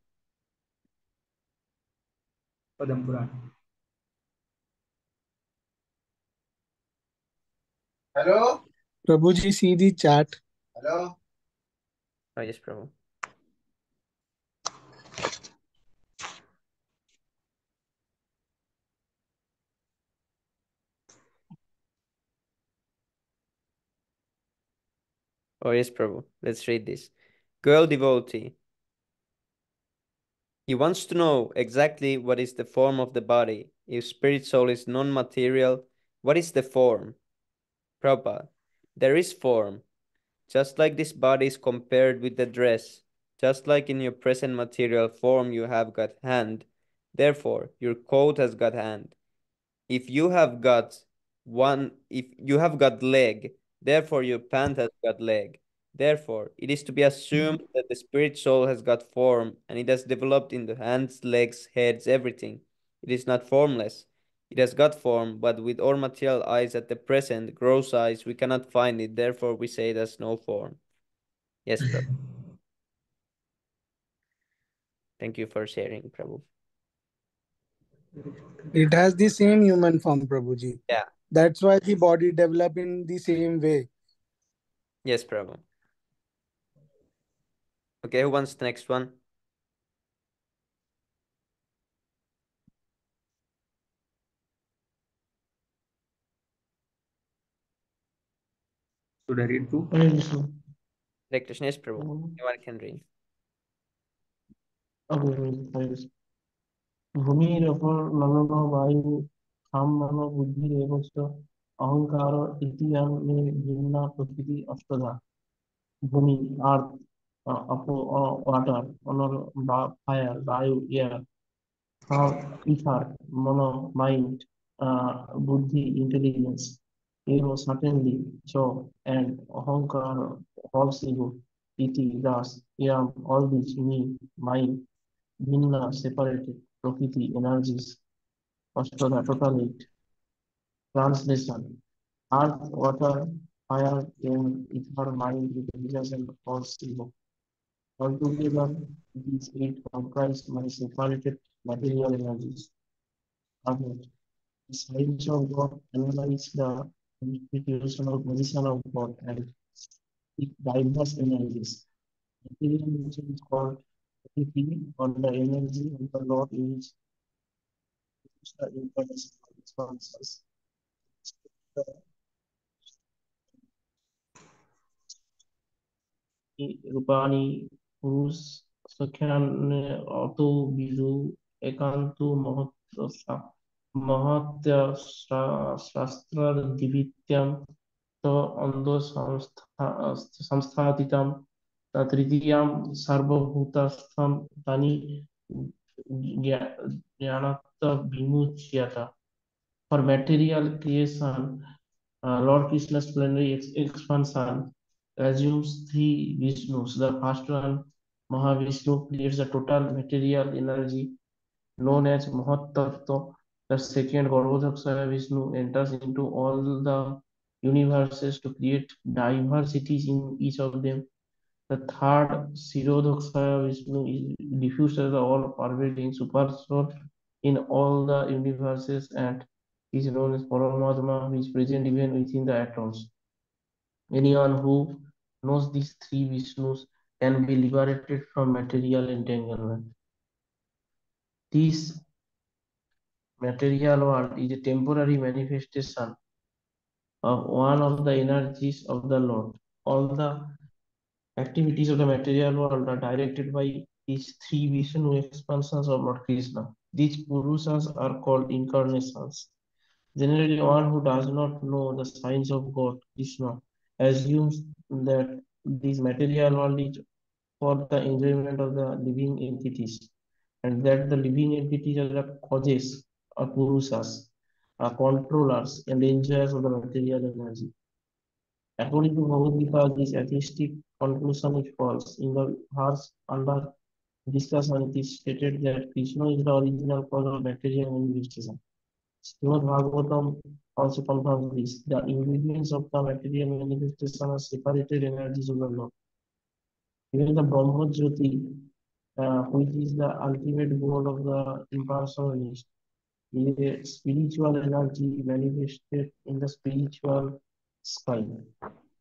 Padam Puran. Hello? Prabhuji, see the chat. Hello? Oh, yes, Prabhu. Oh, yes, Prabhu. Let's read this. Girl devotee. He wants to know exactly what is the form of the body. If spirit soul is non-material, what is the form? Prabhupada. There is form. Just like this body is compared with the dress, just like in your present material form you have got hand, therefore your coat has got hand. if you have got if you have got leg, therefore your pant has got leg. Therefore, it is to be assumed that the spirit soul has got form, and it has developed in the hands, legs, heads, everything. It is not formless. It has got form, but with our material eyes at the present, gross eyes, we cannot find it. Therefore, we say it has no form. Yes, Prabhu. Thank you for sharing, Prabhu. It has the same human form, Prabhuji. Yeah. That's why the body develop in the same way. Yes, Prabhu. Okay, who wants the next one? Should I read too? Hare Krishna. Hare Krishna, yes, Prabhu. Anyone can read. Okay, Hare Krishna. ভূমির ওপর নমঃ বায়ু খাম মম বুদ্ধির এবচ অহংকার ইতিয়াম মে ভিন্না প্রকৃতি অষ্টধা ভূমি earth water honor fire বায়ু air ether mono mind buddhi intelligence ego certainly so and ahankara false ego iti das yam all these me mind bhinna separated prakriti energies অষ্টদা total eight translation earth water fire air ether mind intelligence and false ego. Altogether, these eight comprise my separated material energies. Again, the science of God analyze the institutional position of God and its diverse energies. Material nature is called everything or the energy of the Lord is the incarnation of its functions. Rupani পুরুষ সখ্যান অত বিজু একান্ত মহৎ শাস্ত্র দিবিত্যম ত অন্ধ সংস্থাতিতাম তৃতীয়াম সর্বভূতস্থম তানি জ্ঞানাত্ম বিমুচ্যতা. For material creation, Lord Krishna's plenary expansion assumes three Vishnus. The first one, Mahavishnu, creates the total material energy known as Mahattattva. The second, Garbhodakshaya Vishnu, enters into all the universes to create diversities in each of them. The third, Sirodhakshaya Vishnu, diffuses the all-pervading super soul in all the universes and is known as Paramatma, who is present even within the atoms. Anyone who knows these three Vishnus can be liberated from material entanglement. This material world is a temporary manifestation of one of the energies of the Lord. All the activities of the material world are directed by these three Vishnu expansions of Lord Krishna. These Purushas are called incarnations. Generally, one who does not know the signs of God, Krishna, assumes that this material world is for the enjoyment of the living entities, and that the living entities are the causes or Purushas, are controllers and enjoyers of the material energy. According to Bhagavad Gita, this atheistic conclusion is false. In the verse under discussion, it is stated that Krishna is the original cause of material manifestation. Srimad Bhagavatam also confirms this. The ingredients of the material manifestation are separated energies of the Lord. Even the Brahma Jyoti, which is the ultimate goal of the impersonalist, is a spiritual energy manifested in the spiritual sky.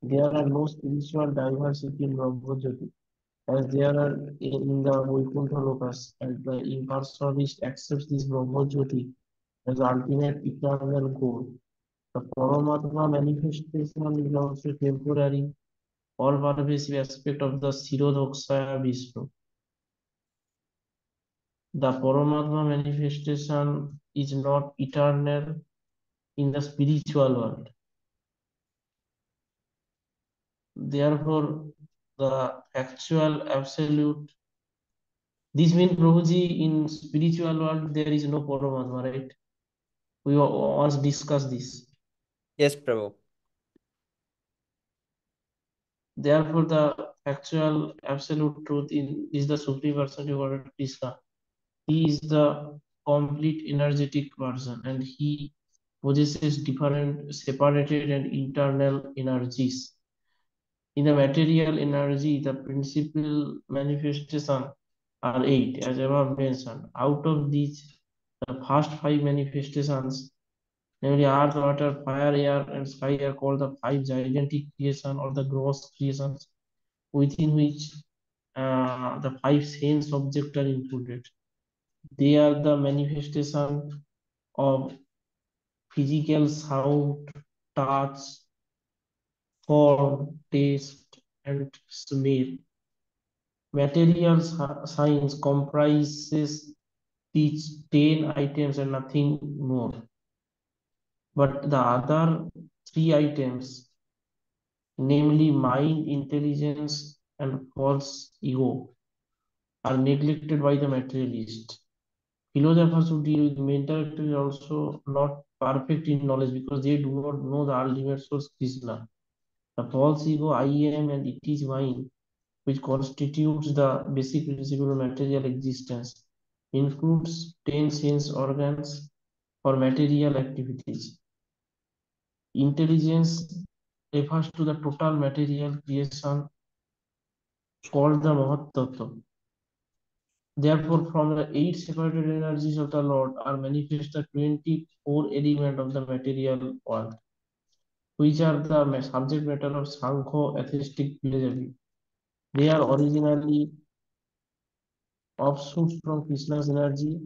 There are no spiritual diversity in Brahma Jyoti, as there are in the Vaikuntha Lokas, and the impersonalist accepts this Brahma Jyoti as ultimate eternal goal. The Paramatma manifestation is also temporary, all-pervasive aspect of the Sirodhakshaya Vishnu. The Paramatma manifestation is not eternal in the spiritual world. Therefore, the actual absolute. This means, Prabhuji, in spiritual world there is no Paramatma, right? We once discussed this. Yes, Prabhu. Therefore, the actual absolute truth is the supreme personality of Lord Krishna. He is the complete energetic person, and he possesses different separated and internal energies. In the material energy, the principal manifestation are 8, as above mentioned. Out of these, the first 5 manifestations, namely earth, water, fire, air, and sky, are called the 5 gigantic creation or the gross creations, within which the 5 sense objects are included. They are the manifestation of physical sound, touch, form, taste, and smell. Material science comprises these 10 items and nothing more. But the other 3 items, namely mind, intelligence, and false ego, are neglected by the materialist. Philosophers who deal with mental activity are also not perfect in knowledge because they do not know the ultimate source, Krishna. The false ego, I am and it is mine, which constitutes the basic principle of material existence, includes 10 sense organs for material activities. Intelligence refers to the total material creation called the Mahat Tattva. Therefore, from the 8 separated energies of the Lord are manifested 24 elements of the material world, which are the subject matter of Sankhya atheistic philosophy. They are originally offshoots from Krishna's energy.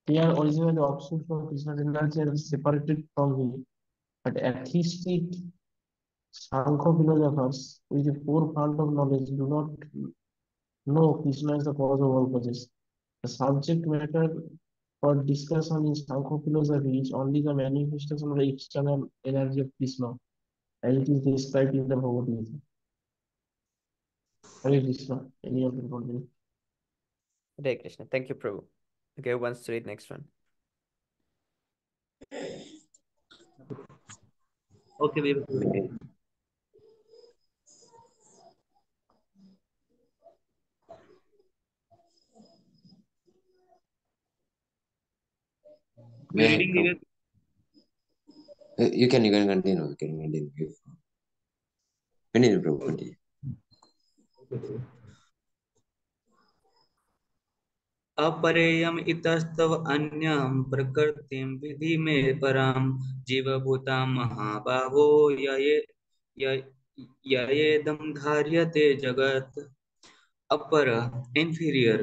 They are originally offshoots from Krishna's energy and separated from him. But atheistic Sankhya philosophers with a poor fund of knowledge do not know Krishna is the cause of all causes. The subject matter for discussion in Sankhya philosophy is only the manifestation of the external energy of Krishna, as it is described in the Bhagavad Gita. Hare Krishna. Any other comment? Hare Krishna. Thank you, Prabhu. Okay, who wants to read next one? Okay, we will read. May I, Reading Prabhu? You can continue. You can continue. Continue, Prabhu. Continue. अपरेयम इतस्तव अन्यं प्रकृतिं विधि मे परां जीवभूता महाबाहो ययेदं धार्यते जगत् upper inferior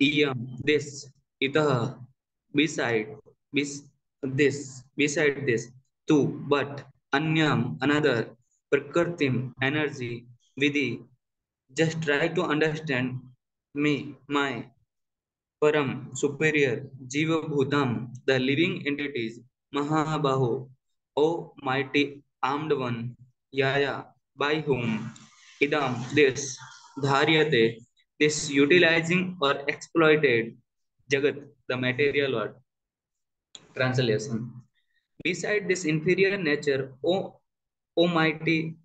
इयं this itah beside bes, this beside this two but anyam another prakritim energy vidhi just try to understand me my param superior jiva bhutam the living entities mahabaho o mighty armed one yaya by whom idam this dharyate this utilizing or exploited jagat the material world. Translation: beside this inferior nature, o mighty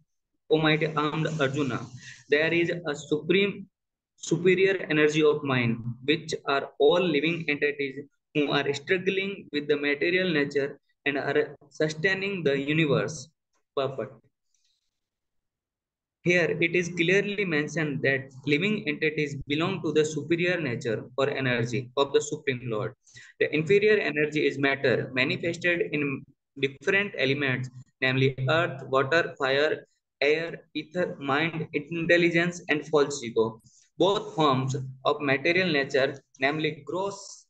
armed Arjuna, there is a supreme superior energy of mind, which are all living entities who are struggling with the material nature and are sustaining the universe. Perfect. Here it is clearly mentioned that living entities belong to the superior nature or energy of the Supreme Lord. The inferior energy is matter manifested in different elements, namely earth, water, fire, air, ether, mind, intelligence, and false ego. Both forms of material nature, namely gross,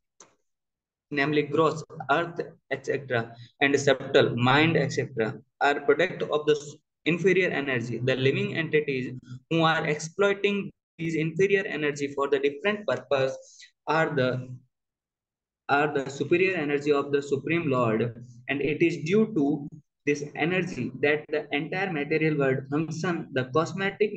earth, etc., and subtle, mind, etc., are product of the inferior energy. The living entities who are exploiting these inferior energy for the different purpose are the are the superior energy of the Supreme Lord, and it is due to this energy that the entire material world function, the cosmetic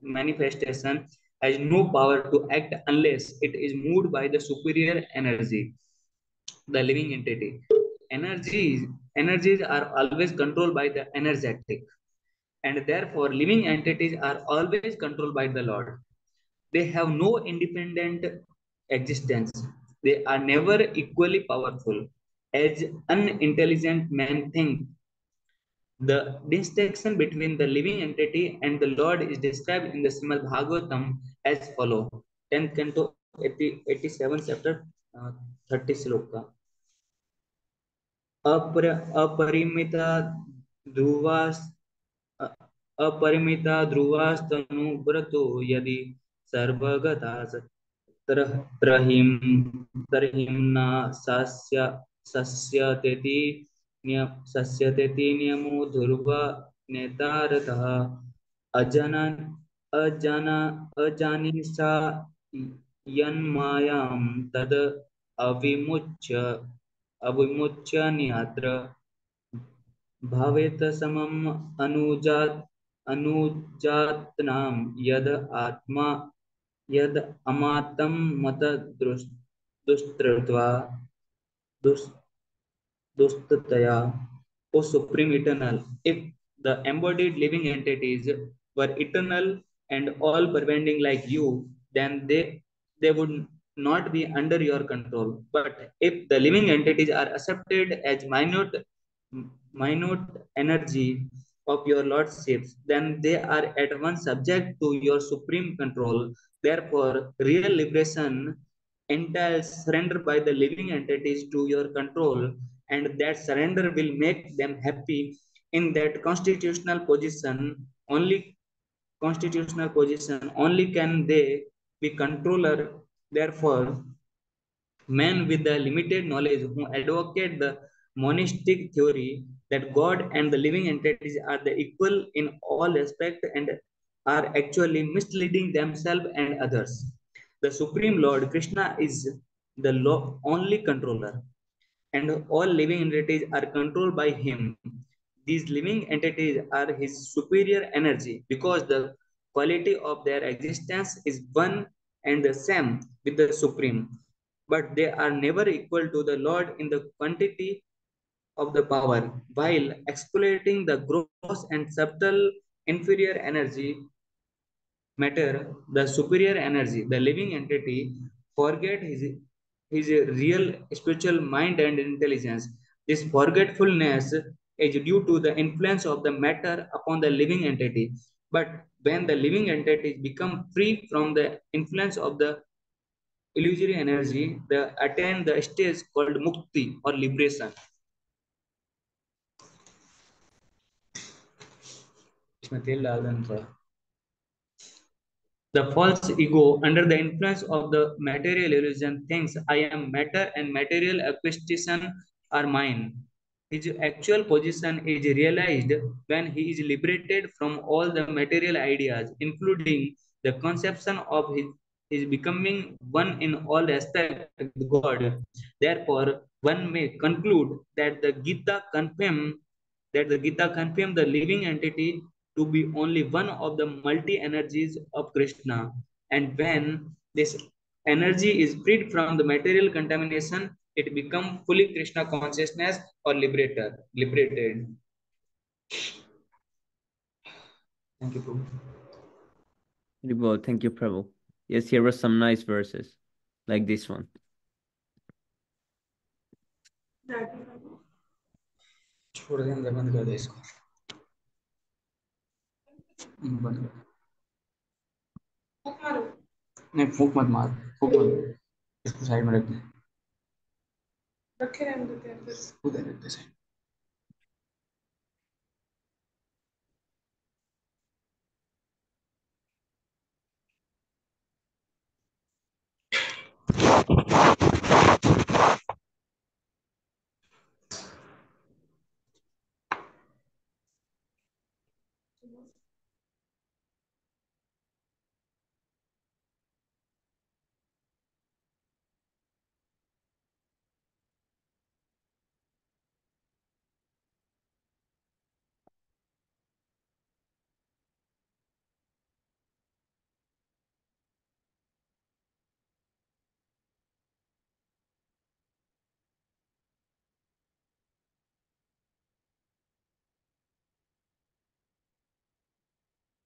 manifestation has no power to act unless it is moved by the superior energy, the living entity. Energies are always controlled by the energetic, and therefore living entities are always controlled by the Lord. They have no independent existence. They are never equally powerful. As unintelligent men think, the distinction between the living entity and the Lord is described in the Srimad Bhagavatam as follows. 10th canto, 87 chapter, 30 sloka. अपरिमिता ध्रुवास अपरिमिता ध्रुवास्तनुव्रतो यदि सर्वगता तरहिं तरहिं सस्य सस्यतेति सस्यतेति नियमो ध्रुव नेतारतः अजन अजन अजानिषा यन्मायां तद अविमुच्य अविमुच्यन्यत्र भवेत् समम् अनुजातनां यद आत्मा यद अमातं मत दुष्टत्वा दुष्टतया. O Supreme Eternal, if the embodied living entities were eternal and all pervading like you, then they would not be under your control. But if the living entities are accepted as minute energy of your lordships, then they are at once subject to your supreme control. Therefore, real liberation entails surrender by the living entities to your control, and that surrender will make them happy in that constitutional position only can they be controller. Therefore, men with the limited knowledge who advocate the monistic theory that God and the living entities are the equal in all respect and are actually misleading themselves and others. The Supreme Lord Krishna is the only controller, and all living entities are controlled by him. These living entities are his superior energy because the quality of their existence is one and the same with the Supreme, but they are never equal to the Lord in the quantity of the power. While exploiting the gross and subtle inferior energy matter, the superior energy, the living entity, forget his real spiritual mind and intelligence. This forgetfulness is due to the influence of the matter upon the living entity. But when the living entities become free from the influence of the illusory energy, they attain the stage called mukti or liberation. इसमें तेल डाल देना थोड़ा. The false ego, under the influence of the material illusion, thinks I am matter and material acquisition are mine. His actual position is realized when he is liberated from all the material ideas, including the conception of his becoming one in all respect with God. Therefore, one may conclude that the Gita confirm the living entity to be only one of the multi energies of Krishna. And when this energy is freed from the material contamination, it becomes fully Krishna consciousness or liberated. Thank you, Prabhu. Well, thank you, Prabhu. Yes, here are some nice verses, like this one. छोड़ देंगे, बंद कर दे इसको. बंद कर. नहीं, फूक मत मार, फूक मत, इसको साइड में रख दे. रखे रहने देते हैं, फिर उधर रख दे side.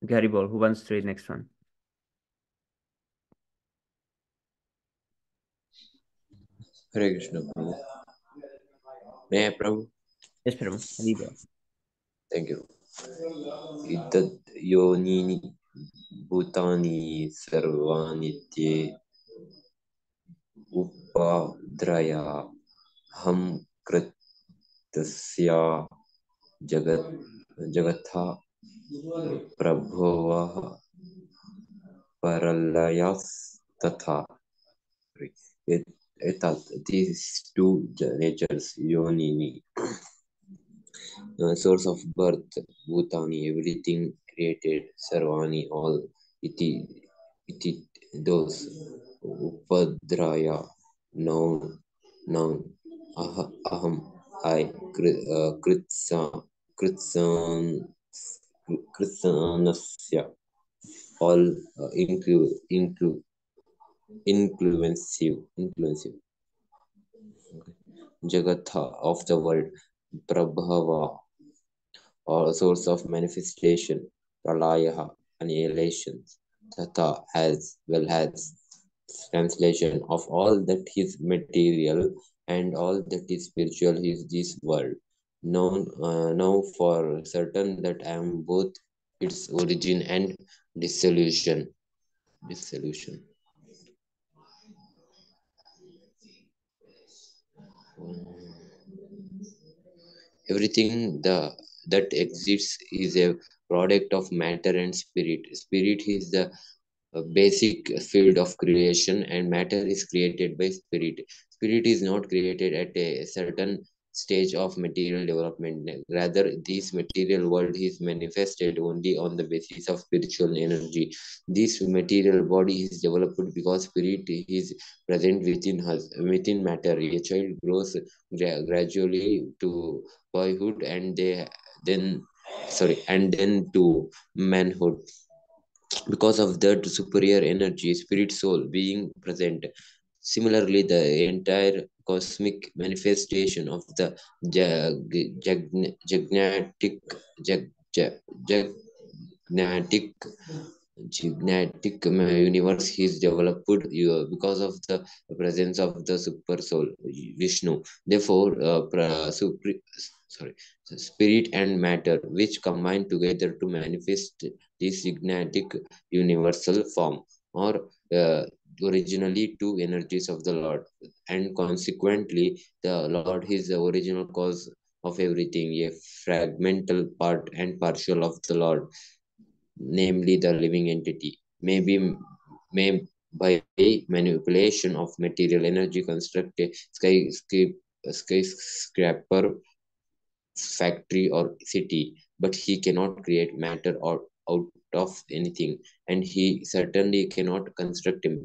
Garibol, who wants to read next one? Hare Krishna, Prabhu. May I, Prabhu? Yes, Prabhu. Haribol. Thank you. Idad yonini bhutani sarvanitye upadraya ham kritasya jagat jagatha prabhava paralayas tatha. These two natures, yonini, source of birth, bhutani, everything created, sarvani, all, iti, those, upadraya, noun, aham, I, kritsanasya, all influensive, jagatha of the world, prabhava, or source of manifestation, pralayaha, annihilation, tata, as well as translation of all that is material and all that is spiritual is this world. Know for certain that I am both its origin and dissolution. Dissolution. Everything that exists is a product of matter and spirit. Spirit is the basic field of creation, and matter is created by spirit. Spirit is not created at a certain stage of material development. Rather, this material world is manifested only on the basis of spiritual energy. This material body is developed because spirit is present within us, within matter. A child grows gradually to boyhood, and then then to manhood, because of that superior energy, spirit soul being present. Similarly, the entire cosmic manifestation of the jagnatic jag, jag, jagnatic genetic universe is developed because of the presence of the super soul Vishnu. Therefore, spirit and matter, which combine together to manifest this genetic universal form, or uh, originally two energies of the Lord, and consequently the Lord is the original cause of everything, a fragmental part and partial of the Lord, namely the living entity, may by manipulation of material energy construct a skyscraper, factory, or city, but he cannot create matter or out of anything, and he certainly cannot construct a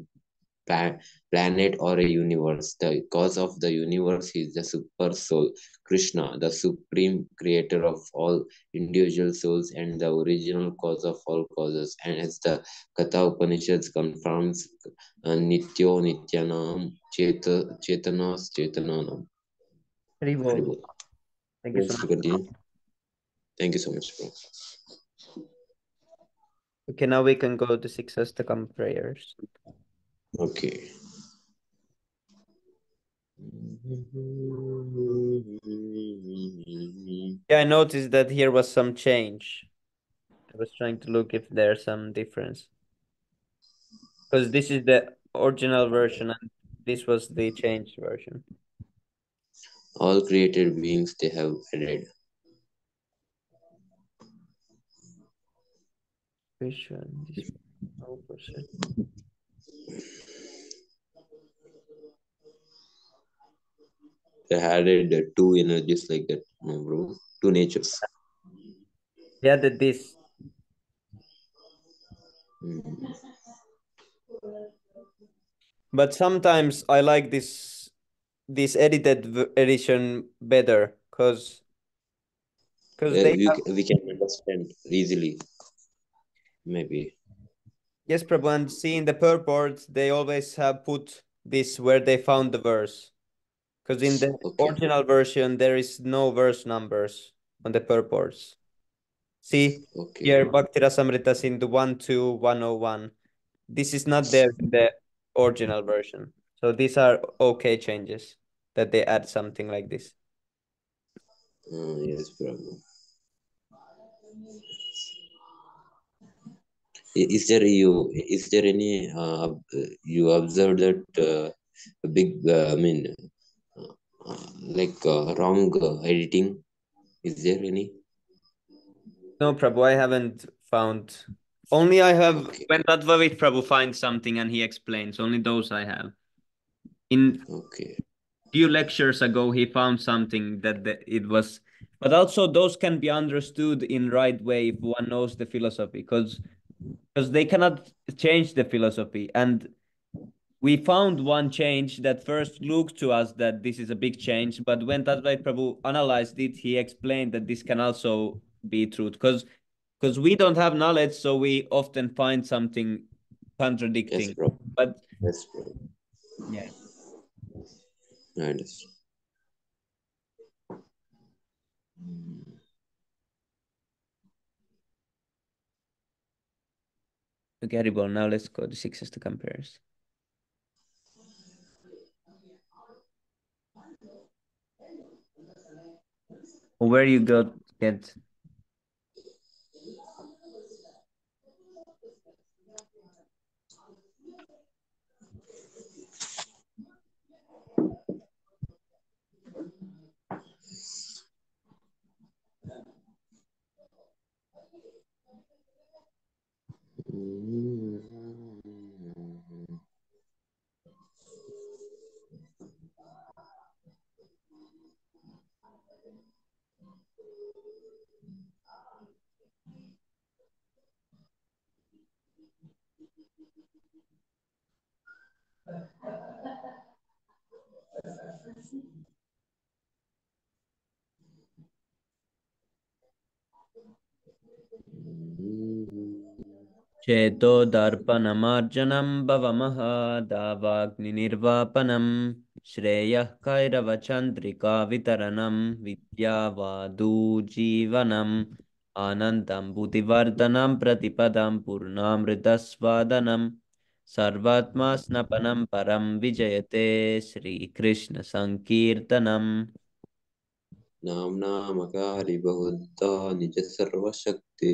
planet or a universe. The cause of the universe is the super soul, Krishna, the supreme creator of all individual souls and the original cause of all causes. And as the Katha Upanishads confirms, Nityo Nityanam Chetanas Chetananam. Haribol. Thank you so Wants to much. continue? Thank you so much, bro. Okay, now we can go to six Astakam prayers. Okay. Yeah, I noticed that here was some change. I was trying to look if there's some difference. Because this is the original version and this was the changed version. All created beings they have added. Which one? This one? 0%. They added two energies like that, no, bro. Two natures. They added this. Mm. But sometimes I like this edited edition better because they have, We can understand easily, maybe. yes, Prabhu, and see in the purport they always have put this where they found the verse. Because in the Okay. original version there is no verse numbers on the purports. See, Okay. here Bhakti Rasamrita Sindhu 12101. This is not there in the original version. So these are okay changes that they add something like this. Yes, Prabhu. Is there any you observed that a big wrong editing? Is there any? No, Prabhu, I haven't found. Only I have Okay. when Radhavit Prabhu finds something and he explains. Only those I have. In Okay. few lectures ago, he found something it was, but also those can be understood in right way if one knows the philosophy, because they cannot change the philosophy. And we found one change that first looked to us that this is a big change, but when Tadvait Prabhu analyzed it, he explained that this can also be true, because we don't have knowledge, so we often find something Yes, contradicting. Prabhu. But Yes, Prabhu. yeah, I understand. okay, well, now let's go to sixes to compares. Where you got get चेतो दर्पणमार्जनं भवमः दावाग्निर्वापनं श्रेयः कैरवचन्द्रिका वितरणं विद्यावादुजीवनम् आनन्दं बुद्धिवर्धनं प्रतिपदं पूर्णामृतस्वादनं सर्वात्मा स्नपनं परं विजयते श्रीकृष्ण संकीर्तनम्. नाम्नामकारि बहुधा निज सर्वशक्ति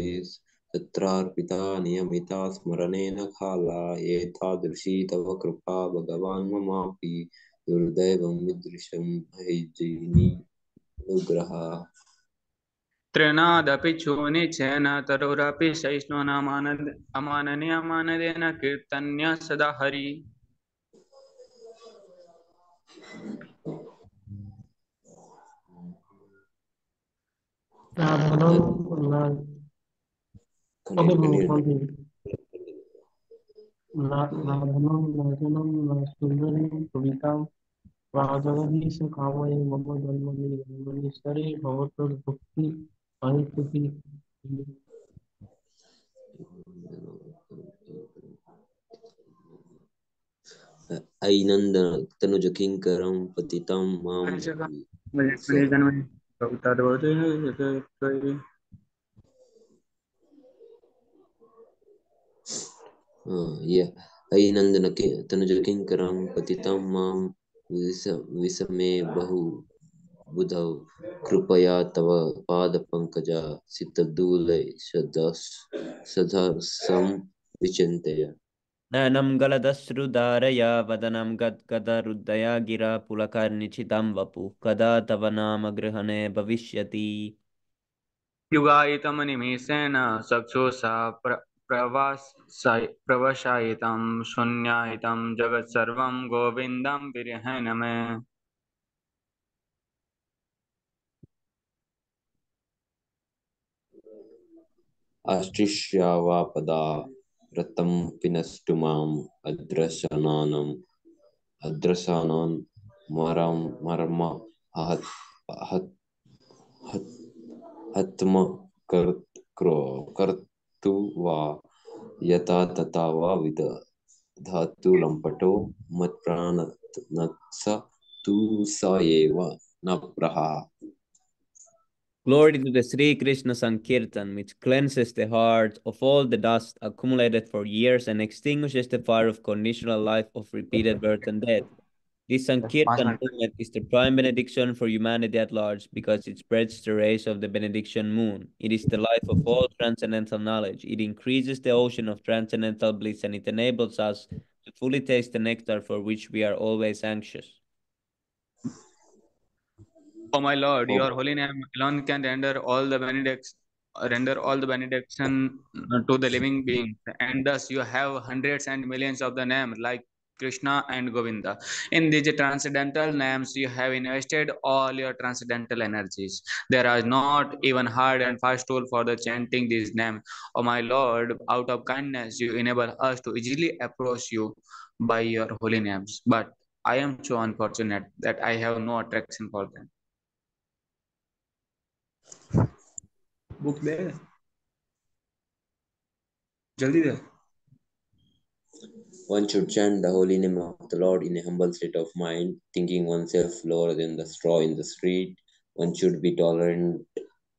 तत्रार्पिता नियमिता स्मरणेन काला एतादृशी तव कृपा भगवान् ममापि दुर्दैवं मीदृशं भैजिनी अनुग्रह. तृणादपि चूनिचेन तरुरपि सहिष्णुनामाननेन कीर्तन्य सदा Hari. Okay, bro, Continue. continue. Radhanam, Rajanam, Sundarim, Kavitam, Rajagadish, Kamaya, Mama, Janmani, Janmani, Bhavatar, Bhakti, Anipati. ऐनंद Tanuj किंकरं पतितं मां yeah ऐनंदन के तनुज किंकरं पतितं मां विसमे बहु बुधौ कृपया तव पाद पंकजा सितदूले सदसं विचिन्तय. नयनं गलदश्रुधारया वदनं गद्गदहृदया गिरा पुलकर्निचितं वपुः कदा तव नाम गृहणे भविष्यति. युगायितमनिमेषेण चक्षुषा प्रवशायितं शून्यायितं जगत्सर्वं गोविन्दं विरहण मे. अष्टिष्यावापदा रतं पिनष्टु माम् अद्रशानान् मर्म हत हत हत्म कर्तु वा यथा तथा वा विदधातु लम्पटो मत्प्राणस्य तु स एव न प्रहा. Glory to the Sri Krishna Sankirtan, which cleanses the heart of all the dust accumulated for years and extinguishes the fire of conditional life of repeated birth and death. This Sankirtan movement is the prime benediction for humanity at large because it spreads the rays of the benediction moon. It is the life of all transcendental knowledge. It increases the ocean of transcendental bliss and it enables us to fully taste the nectar for which we are always anxious. O my Lord, Oh, your holy name alone can render all the benediction to the living beings, and thus you have hundreds and millions of the names like Krishna and Govinda. In these transcendental names, you have invested all your transcendental energies. There are not even hard and fast tool for the chanting these names. O my Lord, out of kindness, you enable us to easily approach you by your holy names. But I am so unfortunate that I have no attraction for them. Book दे जल्दी दे one should chant the holy name of the Lord in a humble state of mind, thinking oneself lower than the straw in the street. One should be tolerant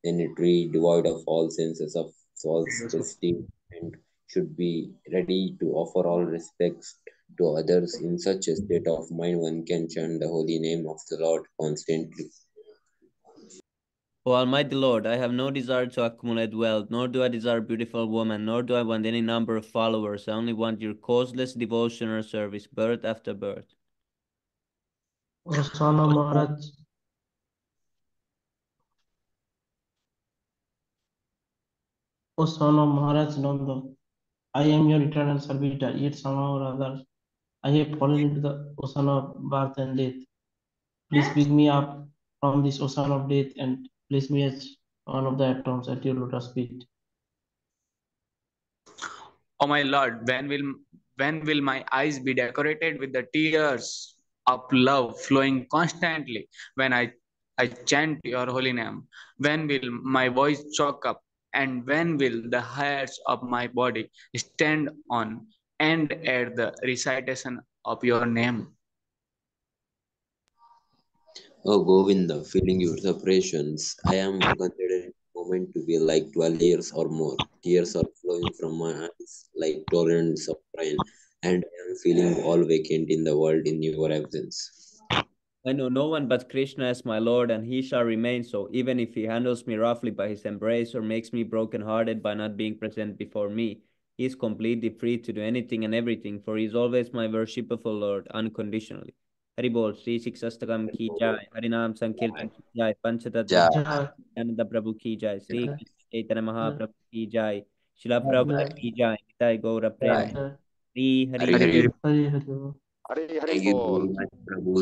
in a tree, devoid of all senses of false prestige, and should be ready to offer all respects to others. In such a state of mind, one can chant the holy name of the Lord constantly. O Almighty Lord, I have no desire to accumulate wealth, nor do I desire beautiful women, nor do I want any number of followers. I only want your causeless devotional service, birth after birth. O son of Maharaj, O son of Maharaj Nanda, I am your eternal servitor, yet somehow or other I have fallen into the ocean of birth and death. Please pick me up from this ocean of death and place me as one of the atoms at your lotus feet. Oh my Lord, when will my eyes be decorated with the tears of love flowing constantly when I chant your holy name? When will my voice choke up? And when will the hairs of my body stand on end at the recitation of your name? Oh Govinda, feeling your separations, I am considering the moment to be like 12 years or more. Tears are flowing from my eyes like torrents of rain, and I am feeling all vacant in the world in your absence. I know no one but Krishna as my Lord, and he shall remain so, even if he handles me roughly by his embrace or makes me broken-hearted by not being present before me. He is completely free to do anything and everything, for he is always my worshipful Lord, unconditionally. Hari Bol, Sri Siksastakam ki jai, Harinam Sankirtan ki jai, Panchatattva Ja, Jai, Nityananda Prabhu ki jai, Sri Jai, Krishna Chaitanya Jai, Mahaprabhu ki jai, Shila Prabhupada Jai, ki jai, Nitai Gaura Jai. Prem, Jai, Hari Hari. Hari Hari. Hari Hari. Hari Thank you Bol. very much, Prabhu.